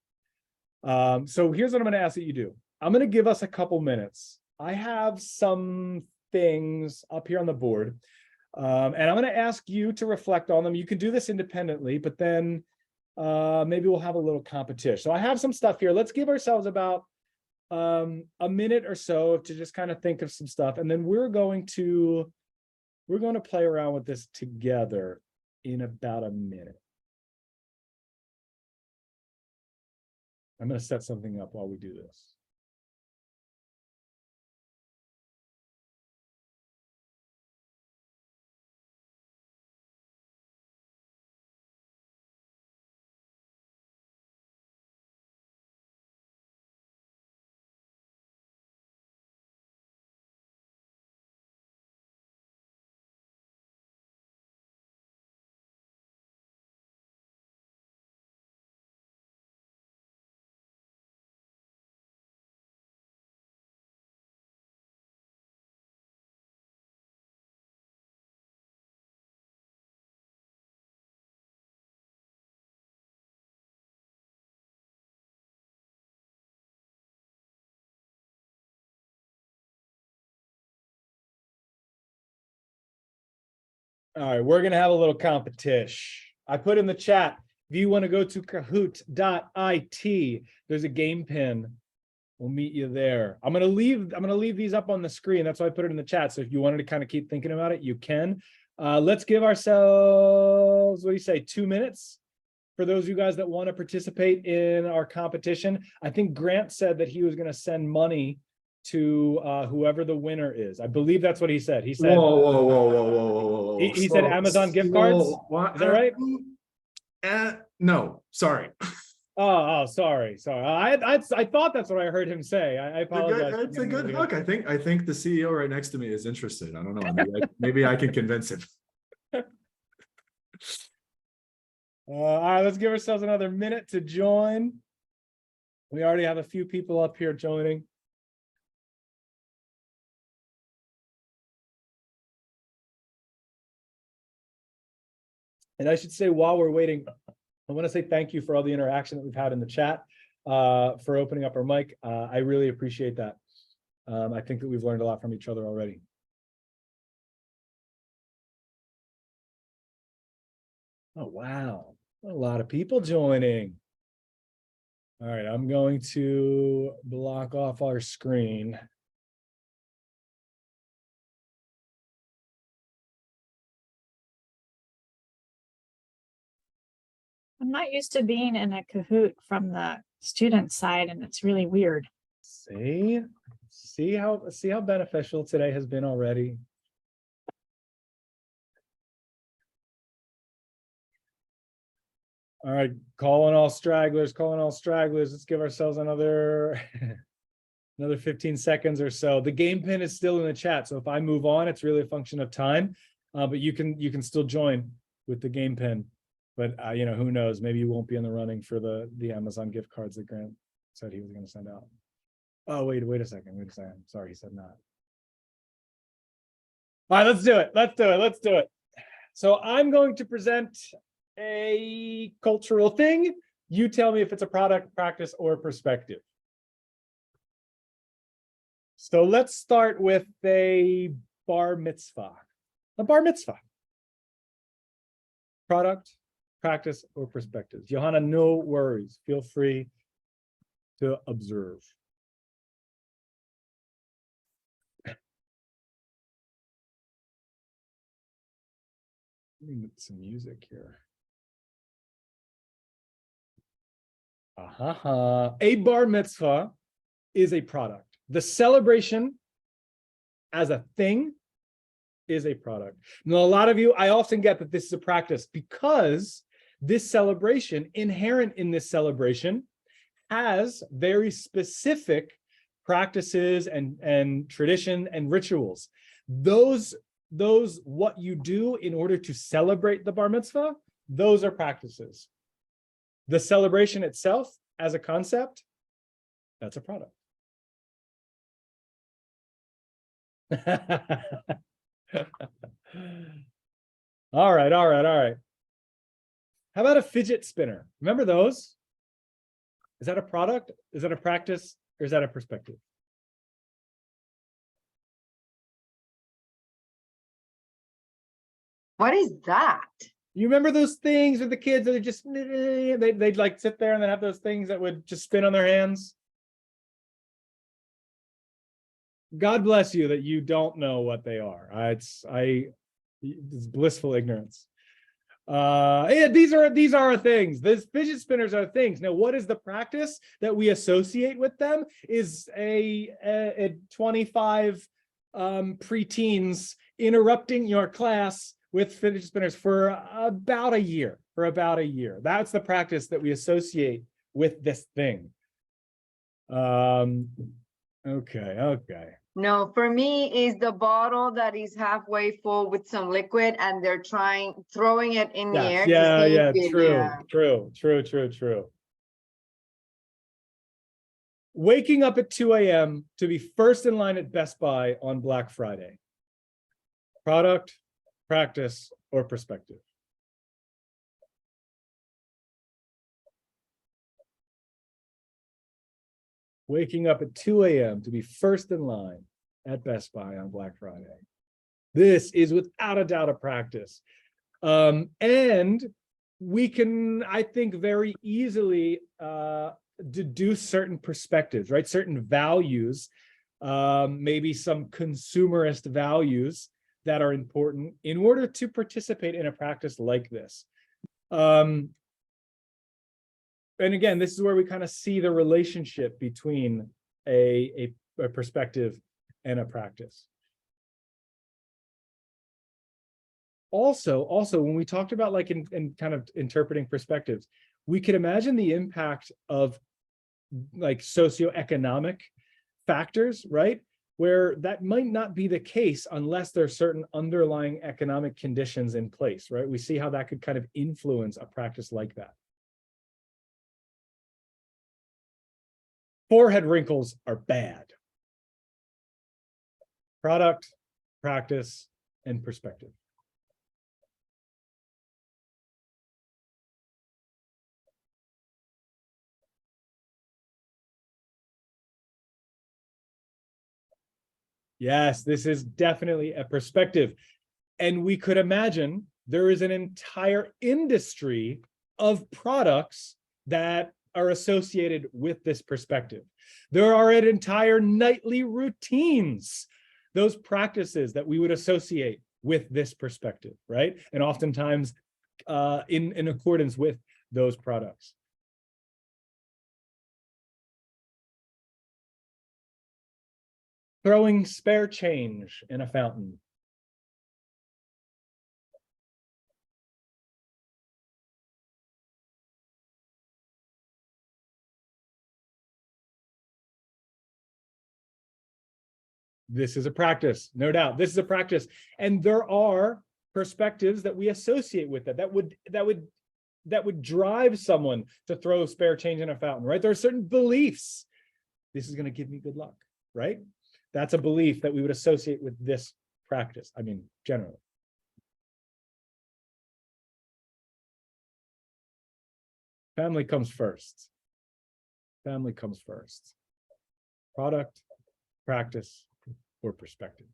So here's what I'm going to ask that you do. I'm going to give us a couple minutes. I have some things up here on the board, and I'm going to ask you to reflect on them. You can do this independently, but then maybe we'll have a little competition. So I have some stuff here. Let's give ourselves about a minute or so to just kind of think of some stuff, and then we're going to play around with this together in about a minute. I'm going to set something up while we do this. All right, we're going to have a little competition. I put in the chat, if you want to go to kahoot.it, there's a game pin. We'll meet you there. I'm going to leave these up on the screen. That's why I put it in the chat. So if you wanted to kind of keep thinking about it, you can. Let's give ourselves, what do you say, 2 minutes for those of you guys that want to participate in our competition. I think Grant said that he was going to send money to whoever the winner is. I believe that's what he said. He said, whoa. He said Amazon gift cards. Is that right? No, sorry. Oh, sorry. I thought that's what I heard him say. I apologize. It's a good hook. I think the CEO right next to me is interested. I don't know. Maybe I can convince him. All right, let's give ourselves another minute to join. We already have a few people up here joining. And I should say, while we're waiting, I want to say thank you for all the interaction that we've had in the chat, for opening up our mic. I really appreciate that. I think that we've learned a lot from each other already. Oh, wow. A lot of people joining. All right, I'm going to block off our screen. I'm not used to being in a Kahoot from the student side, and it's really weird. See how beneficial today has been already. All right, calling all stragglers. Let's give ourselves another another 15 seconds or so. The game pin is still in the chat, so if I move on, it's really a function of time. But you can still join with the game pin. But you know, who knows? Maybe you won't be in the running for the Amazon gift cards that Grant said he was going to send out. Oh, wait a second. Sorry, he said not. All right, let's do it. So I'm going to present a cultural thing. You tell me if it's a product, practice, or perspective. So let's start with a bar mitzvah. A bar mitzvah. Product, practice, or perspective. Johanna, no worries. Feel free to observe. Let me get some music here. A bar mitzvah is a product. The celebration as a thing is a product. Now, a lot of you, I often get that this is a practice because this celebration, inherent in this celebration, has very specific practices and tradition and rituals. Those what you do in order to celebrate the bar mitzvah, those are practices. The celebration itself as a concept, that's a product. All right. How about a fidget spinner? Remember those? Is that a product? Is that a practice? Or is that a perspective? What is that? You remember those things with the kids that are just, they'd like sit there and then have those things that would just spin on their hands? God bless you that you don't know what they are. It's blissful ignorance. Yeah, these are things. These fidget spinners are things. Now, what is the practice that we associate with them? Is a 25 preteens interrupting your class with fidget spinners for about a year. That's the practice that we associate with this thing. Okay. No, for me is the bottle that is halfway full with some liquid and they're throwing it in the air. True. Waking up at 2 a.m. to be first in line at Best Buy on Black Friday. Product, practice, or perspective? Waking up at 2 a.m. to be first in line at Best Buy on Black Friday. This is without a doubt a practice. And we can, I think, very easily deduce certain perspectives, right? Certain values, maybe some consumerist values that are important in order to participate in a practice like this. And again, this is where we kind of see the relationship between a perspective and a practice. Also, when we talked about like in kind of interpreting perspectives, we could imagine the impact of like socioeconomic factors, right? Where that might not be the case unless there's certain underlying economic conditions in place, right? We see how that could kind of influence a practice like that. Forehead wrinkles are bad. Product, practice, and perspective. Yes, this is definitely a perspective. And we could imagine there is an entire industry of products that are associated with this perspective. There are entire nightly routines, those practices that we would associate with this perspective, right? And oftentimes in accordance with those products. Throwing spare change in a fountain. This is a practice, no doubt. This is a practice. And there are perspectives that we associate with it that would drive someone to throw spare change in a fountain, right? There are certain beliefs. This is going to give me good luck, right? That's a belief that we would associate with this practice. I mean, generally. Family comes first. Family comes first. Product, practice, or perspective.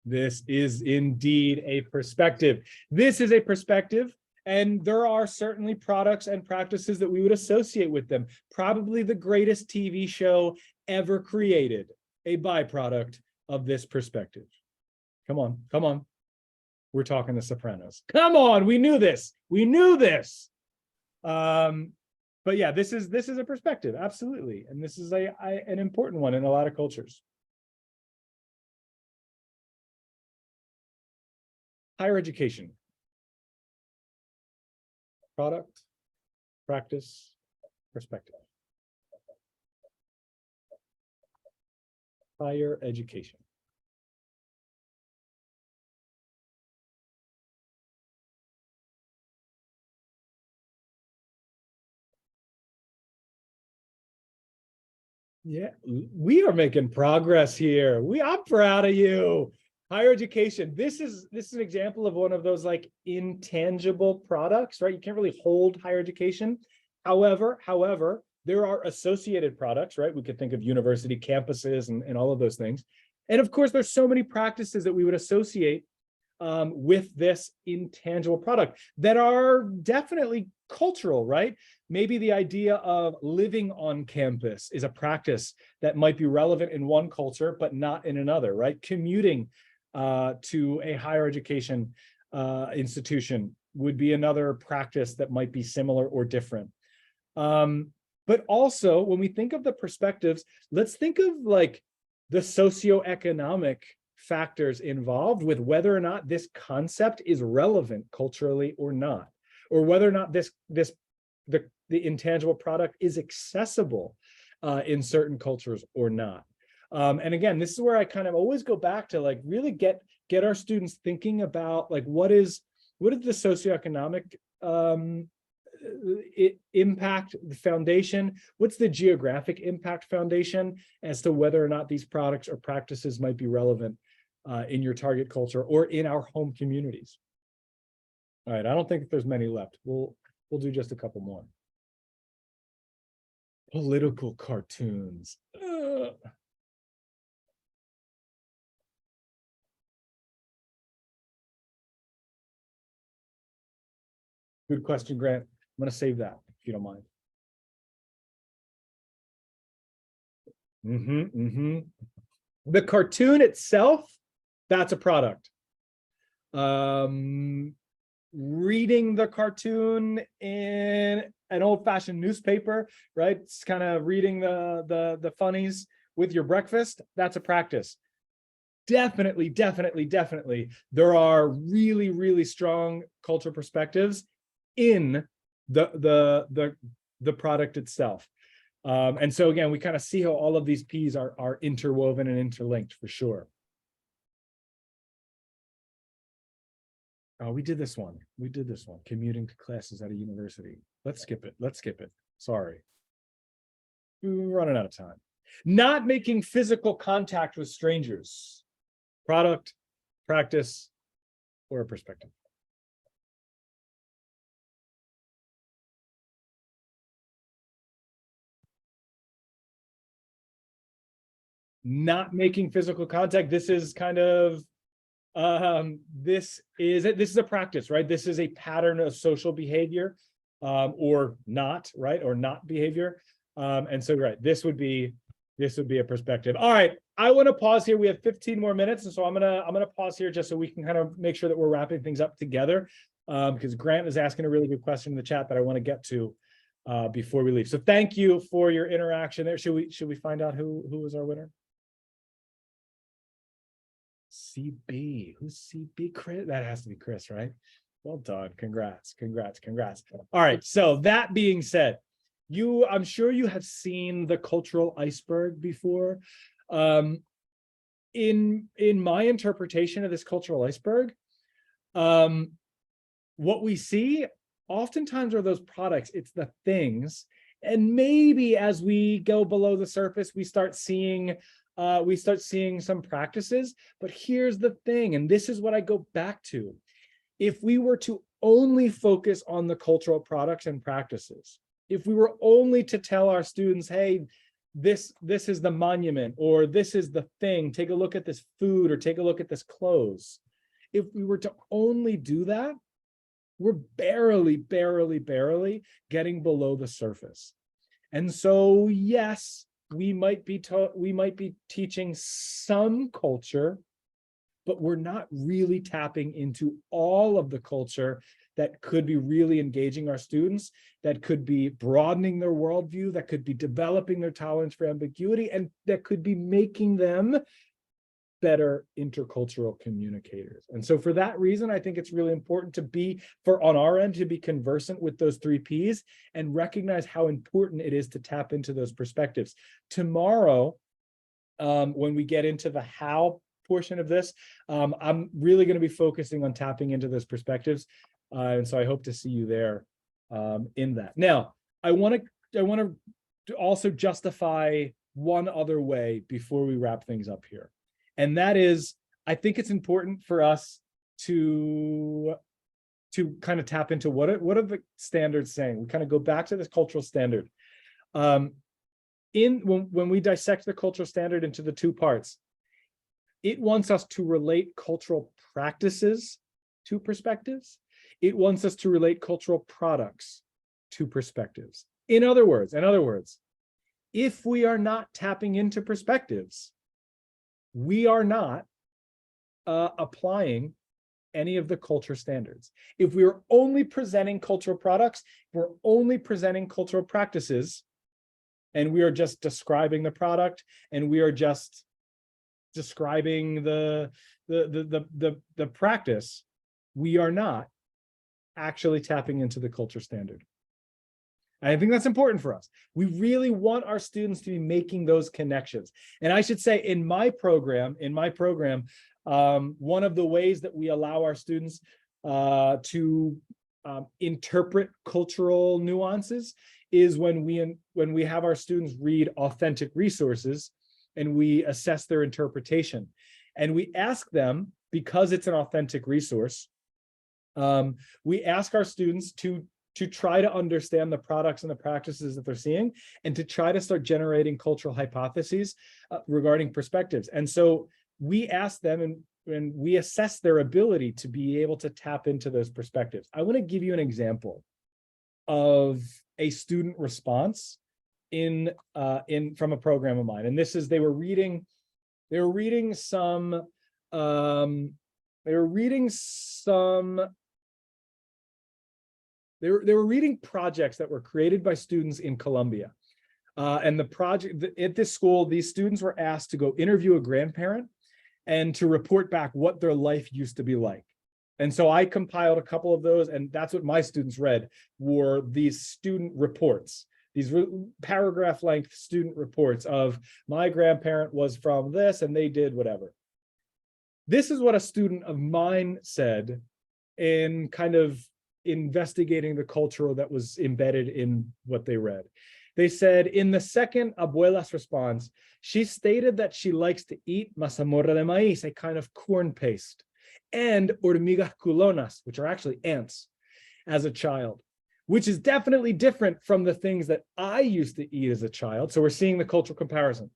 This is indeed a perspective. This is a perspective, and there are certainly products and practices that we would associate with them. Probably the greatest TV show ever created, a byproduct of this perspective. Come on, come on. We're talking The Sopranos. Come on, we knew this. We knew this. But yeah, this is a perspective, absolutely, and this is an important one in a lot of cultures. Higher education. Product, practice, perspective. Higher education. Yeah, we are making progress here. I'm proud of you. Higher education. This is an example of one of those like intangible products, right? You can't really hold higher education. However, there are associated products, right? We could think of university campuses and all of those things. And of course, there's so many practices that we would associate with this intangible product that are definitely cultural, right? Maybe the idea of living on campus is a practice that might be relevant in one culture, but not in another, right? Commuting to a higher education institution would be another practice that might be similar or different. But also, when we think of the perspectives, let's think of like the socioeconomic factors involved with whether or not this concept is relevant culturally or not, or whether or not the intangible product is accessible in certain cultures or not. And again, this is where I kind of always go back to like really get our students thinking about like what is the socioeconomic impact, the foundation, what's the geographic impact foundation as to whether or not these products or practices might be relevant in your target culture or in our home communities. All right, I don't think there's many left. We'll do just a couple more. Political cartoons. Good question, Grant. I'm going to save that if you don't mind. The cartoon itself, that's a product. Reading the cartoon in an old-fashioned newspaper, right? It's kind of reading the funnies with your breakfast. That's a practice. Definitely. There are really, really strong cultural perspectives in the product itself. And so again, we kind of see how all of these P's are interwoven and interlinked for sure. Oh, we did this one. Commuting to classes at a university. Let's skip it. Sorry. We're running out of time. Not making physical contact with strangers. Product, practice, or a perspective. Not making physical contact. This is kind of this is a practice, right? This is a pattern of social behavior or not, right? Or not behavior. And so, right, this would be a perspective. All right, I want to pause here. We have 15 more minutes, and so I'm gonna pause here just so we can kind of make sure that we're wrapping things up together, because Grant is asking a really good question in the chat that I want to get to before we leave. So thank you for your interaction there. Should we find out who was our winner? CB. Who's CB? Chris? That has to be Chris, right? Well done. Congrats. All right. So that being said, I'm sure you have seen the Cultural Iceberg before. In my interpretation of this Cultural Iceberg, what we see oftentimes are those products. It's the things, and maybe as we go below the surface, we start seeing some practices. But here's the thing, and this is what I go back to. If we were to only focus on the cultural products and practices, if we were only to tell our students, hey, this is the monument, or this is the thing, take a look at this food, or take a look at this clothes. If we were to only do that, we're barely getting below the surface. And so, yes, we might be teaching some culture, but we're not really tapping into all of the culture that could be really engaging our students, that could be broadening their worldview, that could be developing their tolerance for ambiguity, and that could be making them better intercultural communicators. And so for that reason, I think it's really important on our end, to be conversant with those 3 Ps and recognize how important it is to tap into those perspectives. Tomorrow, when we get into the how portion of this, I'm really going to be focusing on tapping into those perspectives. And so I hope to see you there in that. Now, I want to also justify one other way before we wrap things up here. And that is, I think it's important for us to kind of tap into what are the standards saying. We kind of go back to this cultural standard. When we dissect the cultural standard into the 2 parts, it wants us to relate cultural practices to perspectives. It wants us to relate cultural products to perspectives. In other words, if we are not tapping into perspectives, we are not applying any of the culture standards. If we're only presenting cultural products, we're only presenting cultural practices, and we are just describing the product, and we are just describing the practice, we are not actually tapping into the culture standard. And I think that's important for us. We really want our students to be making those connections. And I should say, in my program, one of the ways that we allow our students to interpret cultural nuances is when we have our students read authentic resources and we assess their interpretation. And we ask them, because it's an authentic resource, we ask our students to try to understand the products and the practices that they're seeing, and to try to start generating cultural hypotheses regarding perspectives. And so we ask them and we assess their ability to be able to tap into those perspectives. I want to give you an example of a student response from a program of mine. And this is, they were reading projects that were created by students in Colombia. And the project at this school, these students were asked to go interview a grandparent and to report back what their life used to be like. And so I compiled a couple of those, and that's what my students read, were these student reports, these paragraph length student reports of, my grandparent was from this and they did whatever. This is what a student of mine said in kind of investigating the culture that was embedded in what they read. They said, in the second abuela's response, she stated that she likes to eat mazamorra de maíz, a kind of corn paste, and hormigas culonas, which are actually ants, as a child, which is definitely different from the things that I used to eat as a child. So we're seeing the cultural comparison.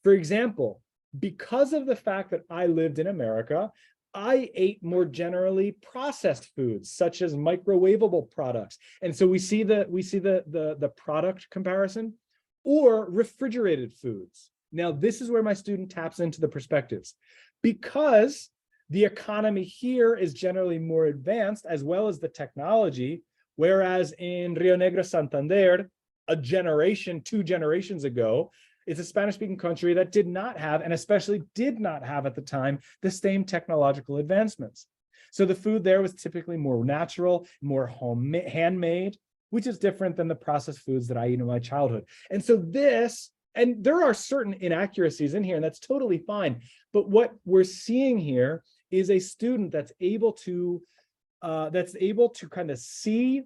For example, because of the fact that I lived in America, I ate more generally processed foods, such as microwavable products. And so we see the product comparison, or refrigerated foods. Now, this is where my student taps into the perspectives, because the economy here is generally more advanced, as well as the technology, whereas in Rio Negro, Santander, a generation, 2 generations ago, it's a Spanish-speaking country that did not have, and especially did not have at the time, the same technological advancements. So the food there was typically more natural, more handmade, which is different than the processed foods that I eat in my childhood. And so this, and there are certain inaccuracies in here, and that's totally fine. But what we're seeing here is a student that's able to kind of see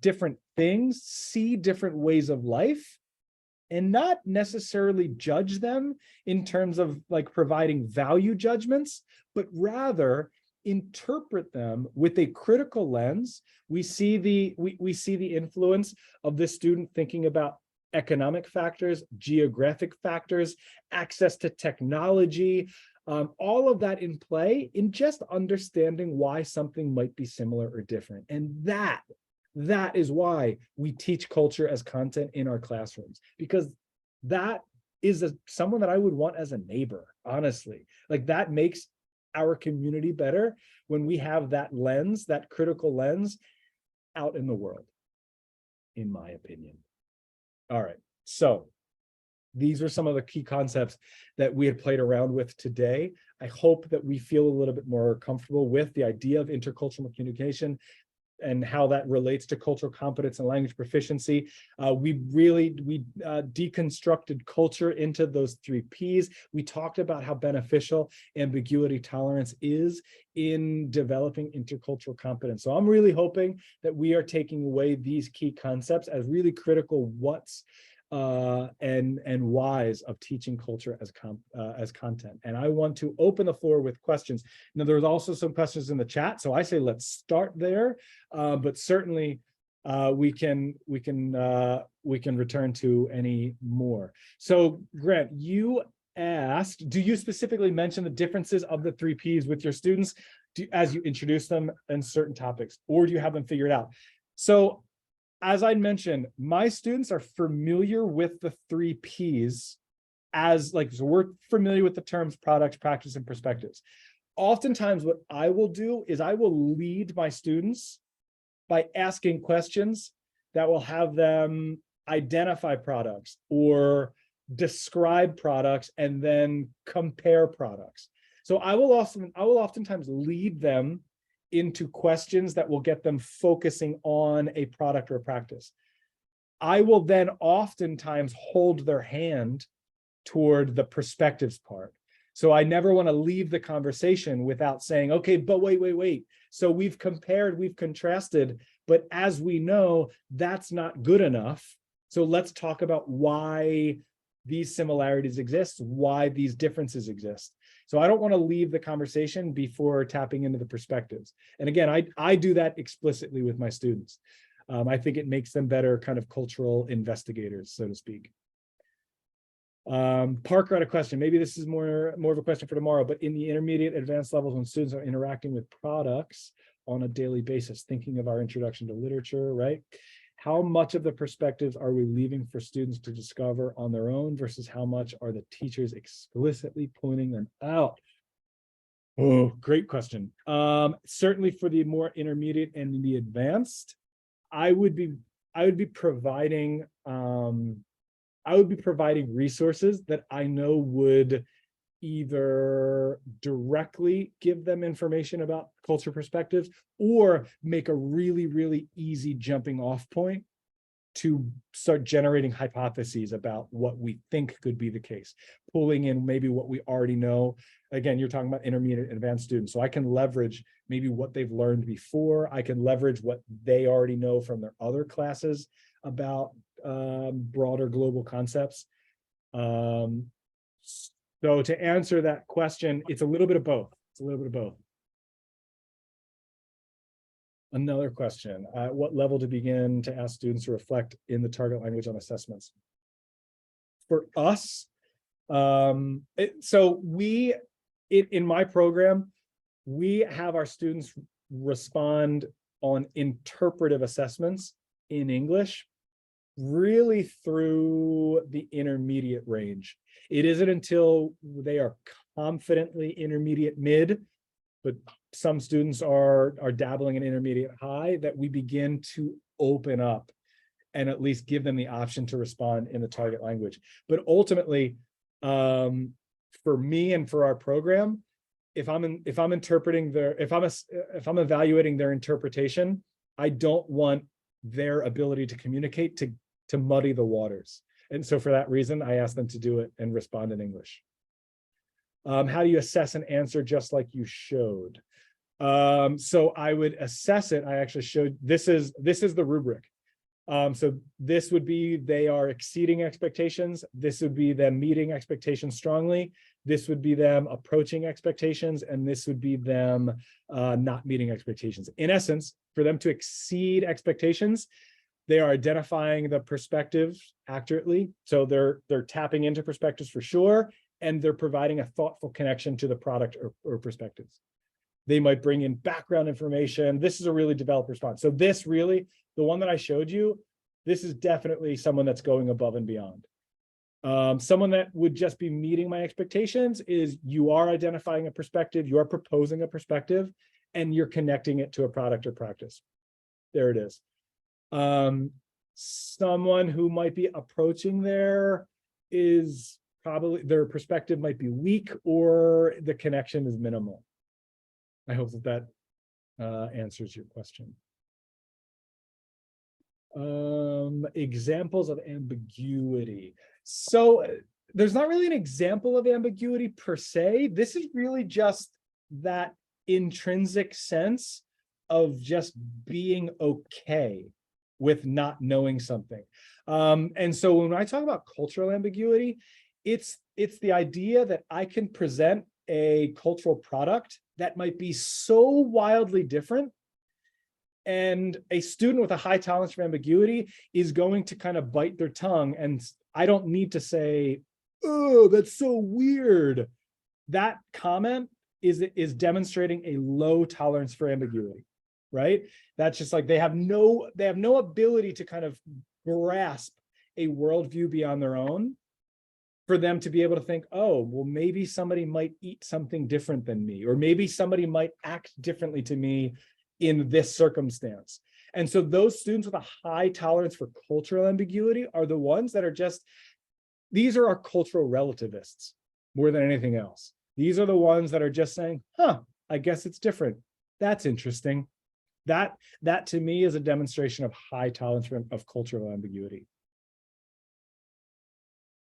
different things, see different ways of life, and not necessarily judge them in terms of like providing value judgments, but rather interpret them with a critical lens. We see the influence of the student thinking about economic factors, geographic factors, access to technology, all of that in play in just understanding why something might be similar or different. And that is why we teach culture as content in our classrooms, because that is someone that I would want as a neighbor, honestly. Like, that makes our community better when we have that lens, that critical lens out in the world, in my opinion. All right, so these are some of the key concepts that we had played around with today. I hope that we feel a little bit more comfortable with the idea of intercultural communication and how that relates to cultural competence and language proficiency. We deconstructed culture into those 3 Ps. We talked about how beneficial ambiguity tolerance is in developing intercultural competence. So I'm really hoping that we are taking away these key concepts as really critical what's and whys of teaching culture as content. And I want to open the floor with questions. Now, there's also some questions in the chat, so I say let's start there. But certainly we can return to any more. So Grant, you asked, do you specifically mention the differences of the 3 Ps with your students as you introduce them in certain topics, or do you have them figured out? So as I mentioned, my students are familiar with the 3 Ps so we're familiar with the terms products, practice, and perspectives. Oftentimes what I will do is I will lead my students by asking questions that will have them identify products or describe products and then compare products. So I will oftentimes lead them into questions that will get them focusing on a product or a practice. I will then oftentimes hold their hand toward the perspectives part. So I never want to leave the conversation without saying, okay, but wait. So we've compared, we've contrasted, but as we know, that's not good enough. So let's talk about why these similarities exist, why these differences exist. So I don't want to leave the conversation before tapping into the perspectives. And again, I do that explicitly with my students. I think it makes them better kind of cultural investigators, so to speak. Parker had a question. Maybe this is more of a question for tomorrow, but in the intermediate advanced levels, when students are interacting with products on a daily basis, thinking of our introduction to literature, right? How much of the perspectives are we leaving for students to discover on their own versus how much are the teachers explicitly pointing them out? Oh, great question. Certainly for the more intermediate and the advanced, I would be providing resources that I know would either directly give them information about culture perspectives or make a really, really easy jumping off point to start generating hypotheses about what we think could be the case, pulling in maybe what we already know. Again, you're talking about intermediate and advanced students, so I can leverage maybe what they've learned before. I can leverage what they already know from their other classes about broader global concepts. So to answer that question, it's a little bit of both. Another question, at what level to begin to ask students to reflect in the target language on assessments? For us, in my program, we have our students respond on interpretive assessments in English, really through the intermediate range. It isn't until they are confidently intermediate mid, but some students are dabbling in intermediate high, that we begin to open up and at least give them the option to respond in the target language. But ultimately, for me and for our program, if I'm evaluating their interpretation, I don't want their ability to communicate to muddy the waters. And so for that reason, I ask them to do it and respond in English. How do you assess an answer just like you showed? So I would assess it. I actually showed, this is the rubric. So this would be, they are exceeding expectations. This would be them meeting expectations strongly. This would be them approaching expectations. And this would be them not meeting expectations. In essence, for them to exceed expectations, they are identifying the perspective accurately. So they're tapping into perspectives for sure. And they're providing a thoughtful connection to the product or perspectives. They might bring in background information. This is a really developed response. So this really, the one that I showed you, this is definitely someone that's going above and beyond. Someone that would just be meeting my expectations is you are identifying a perspective, you are proposing a perspective, and you're connecting it to a product or practice. There it is. Someone who might be approaching there is probably, their perspective might be weak or the connection is minimal. I hope that answers your question. Examples of ambiguity. So there's not really an example of ambiguity per se. This is really just that intrinsic sense of just being okay with not knowing something. And so when I talk about cultural ambiguity, it's the idea that I can present a cultural product that might be so wildly different, and a student with a high tolerance for ambiguity is going to kind of bite their tongue, and I don't need to say, oh, that's so weird. That comment is demonstrating a low tolerance for ambiguity, right? That's just like they have no ability to kind of grasp a worldview beyond their own, for them to be able to think, oh, well, maybe somebody might eat something different than me, or maybe somebody might act differently to me in this circumstance. And so those students with a high tolerance for cultural ambiguity are the ones that are just, these are our cultural relativists more than anything else. These are the ones that are just saying, huh, I guess it's different. That's interesting. That to me is a demonstration of high tolerance of cultural ambiguity.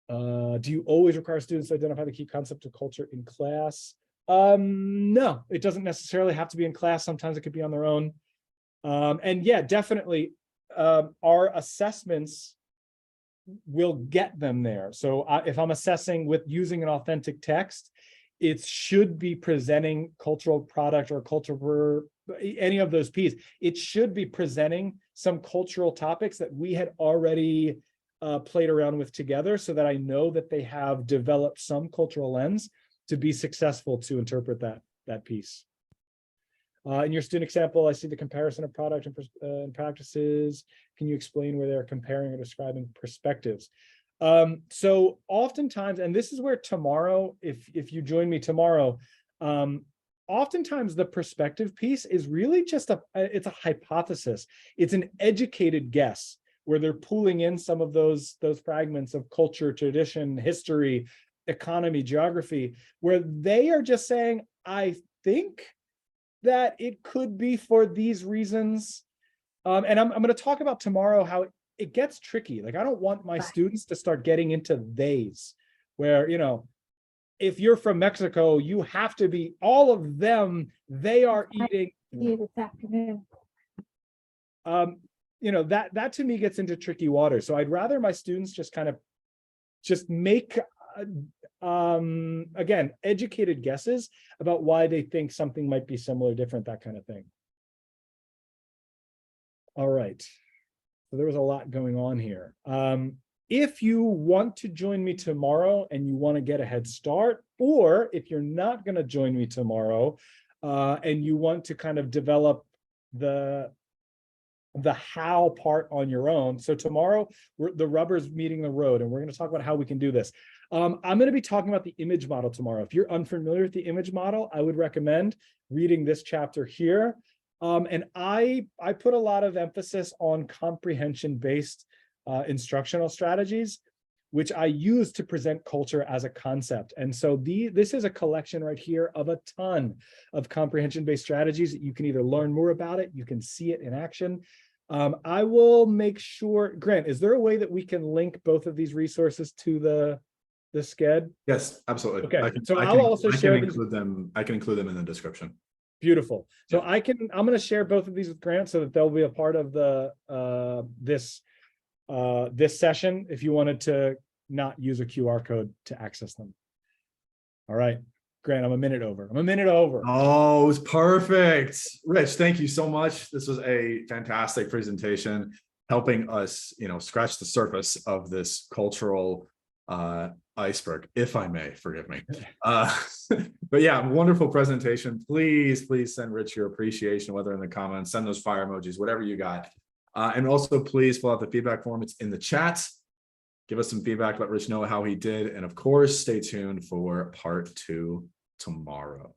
Do you always require students to identify the key concept of culture in class? No, it doesn't necessarily have to be in class. Sometimes it could be on their own. And yeah, definitely, our assessments will get them there. So if I'm assessing with using an authentic text, it should be presenting cultural product or cultural, any of those pieces. It should be presenting some cultural topics that we had already played around with together, so that I know that they have developed some cultural lens to be successful to interpret that piece. In your student example, I see the comparison of product and practices. Can you explain where they're comparing or describing perspectives? So oftentimes, and this is where tomorrow, if you join me tomorrow, oftentimes the perspective piece is really just it's a hypothesis. It's an educated guess, where they're pulling in some of those fragments of culture, tradition, history, economy, geography, where they are just saying, I think that it could be for these reasons. And I'm going to talk about tomorrow how it gets tricky. Like, I don't want my students to start getting into theys, where, you know, if you're from Mexico, you have to be, all of them, they are eating. This afternoon. You know, that to me gets into tricky water. So I'd rather my students just kind of just make, again, educated guesses about why they think something might be similar, different, that kind of thing. All right. So there was a lot going on here. If you want to join me tomorrow and you want to get a head start, or if you're not going to join me tomorrow, and you want to kind of develop the how part on your own. So tomorrow, the rubber's meeting the road, and we're going to talk about how we can do this. I'm going to be talking about the image model tomorrow. If you're unfamiliar with the image model, I would recommend reading this chapter here. And I put a lot of emphasis on comprehension-based instructional strategies, which I use to present culture as a concept. And so this is a collection right here of a ton of comprehension-based strategies that you can either learn more about it, you can see it in action. I will make sure, Grant, is there a way that we can link both of these resources to the SCED? Yes, absolutely. Okay, I can include them in the description. Beautiful. So I'm going to share both of these with Grant so that they'll be a part of the this session if you wanted to not use a QR code to access them. All right, Grant, I'm a minute over. Oh, it was perfect. Rich, thank you so much. This was a fantastic presentation, helping us, scratch the surface of this cultural iceberg, if I may, forgive me. But yeah, wonderful presentation. Please send Rich your appreciation, whether in the comments, send those fire emojis, whatever you got. And also please fill out the feedback form. It's in the chat. Give us some feedback, let Rich know how he did. And of course, stay tuned for part 2 tomorrow.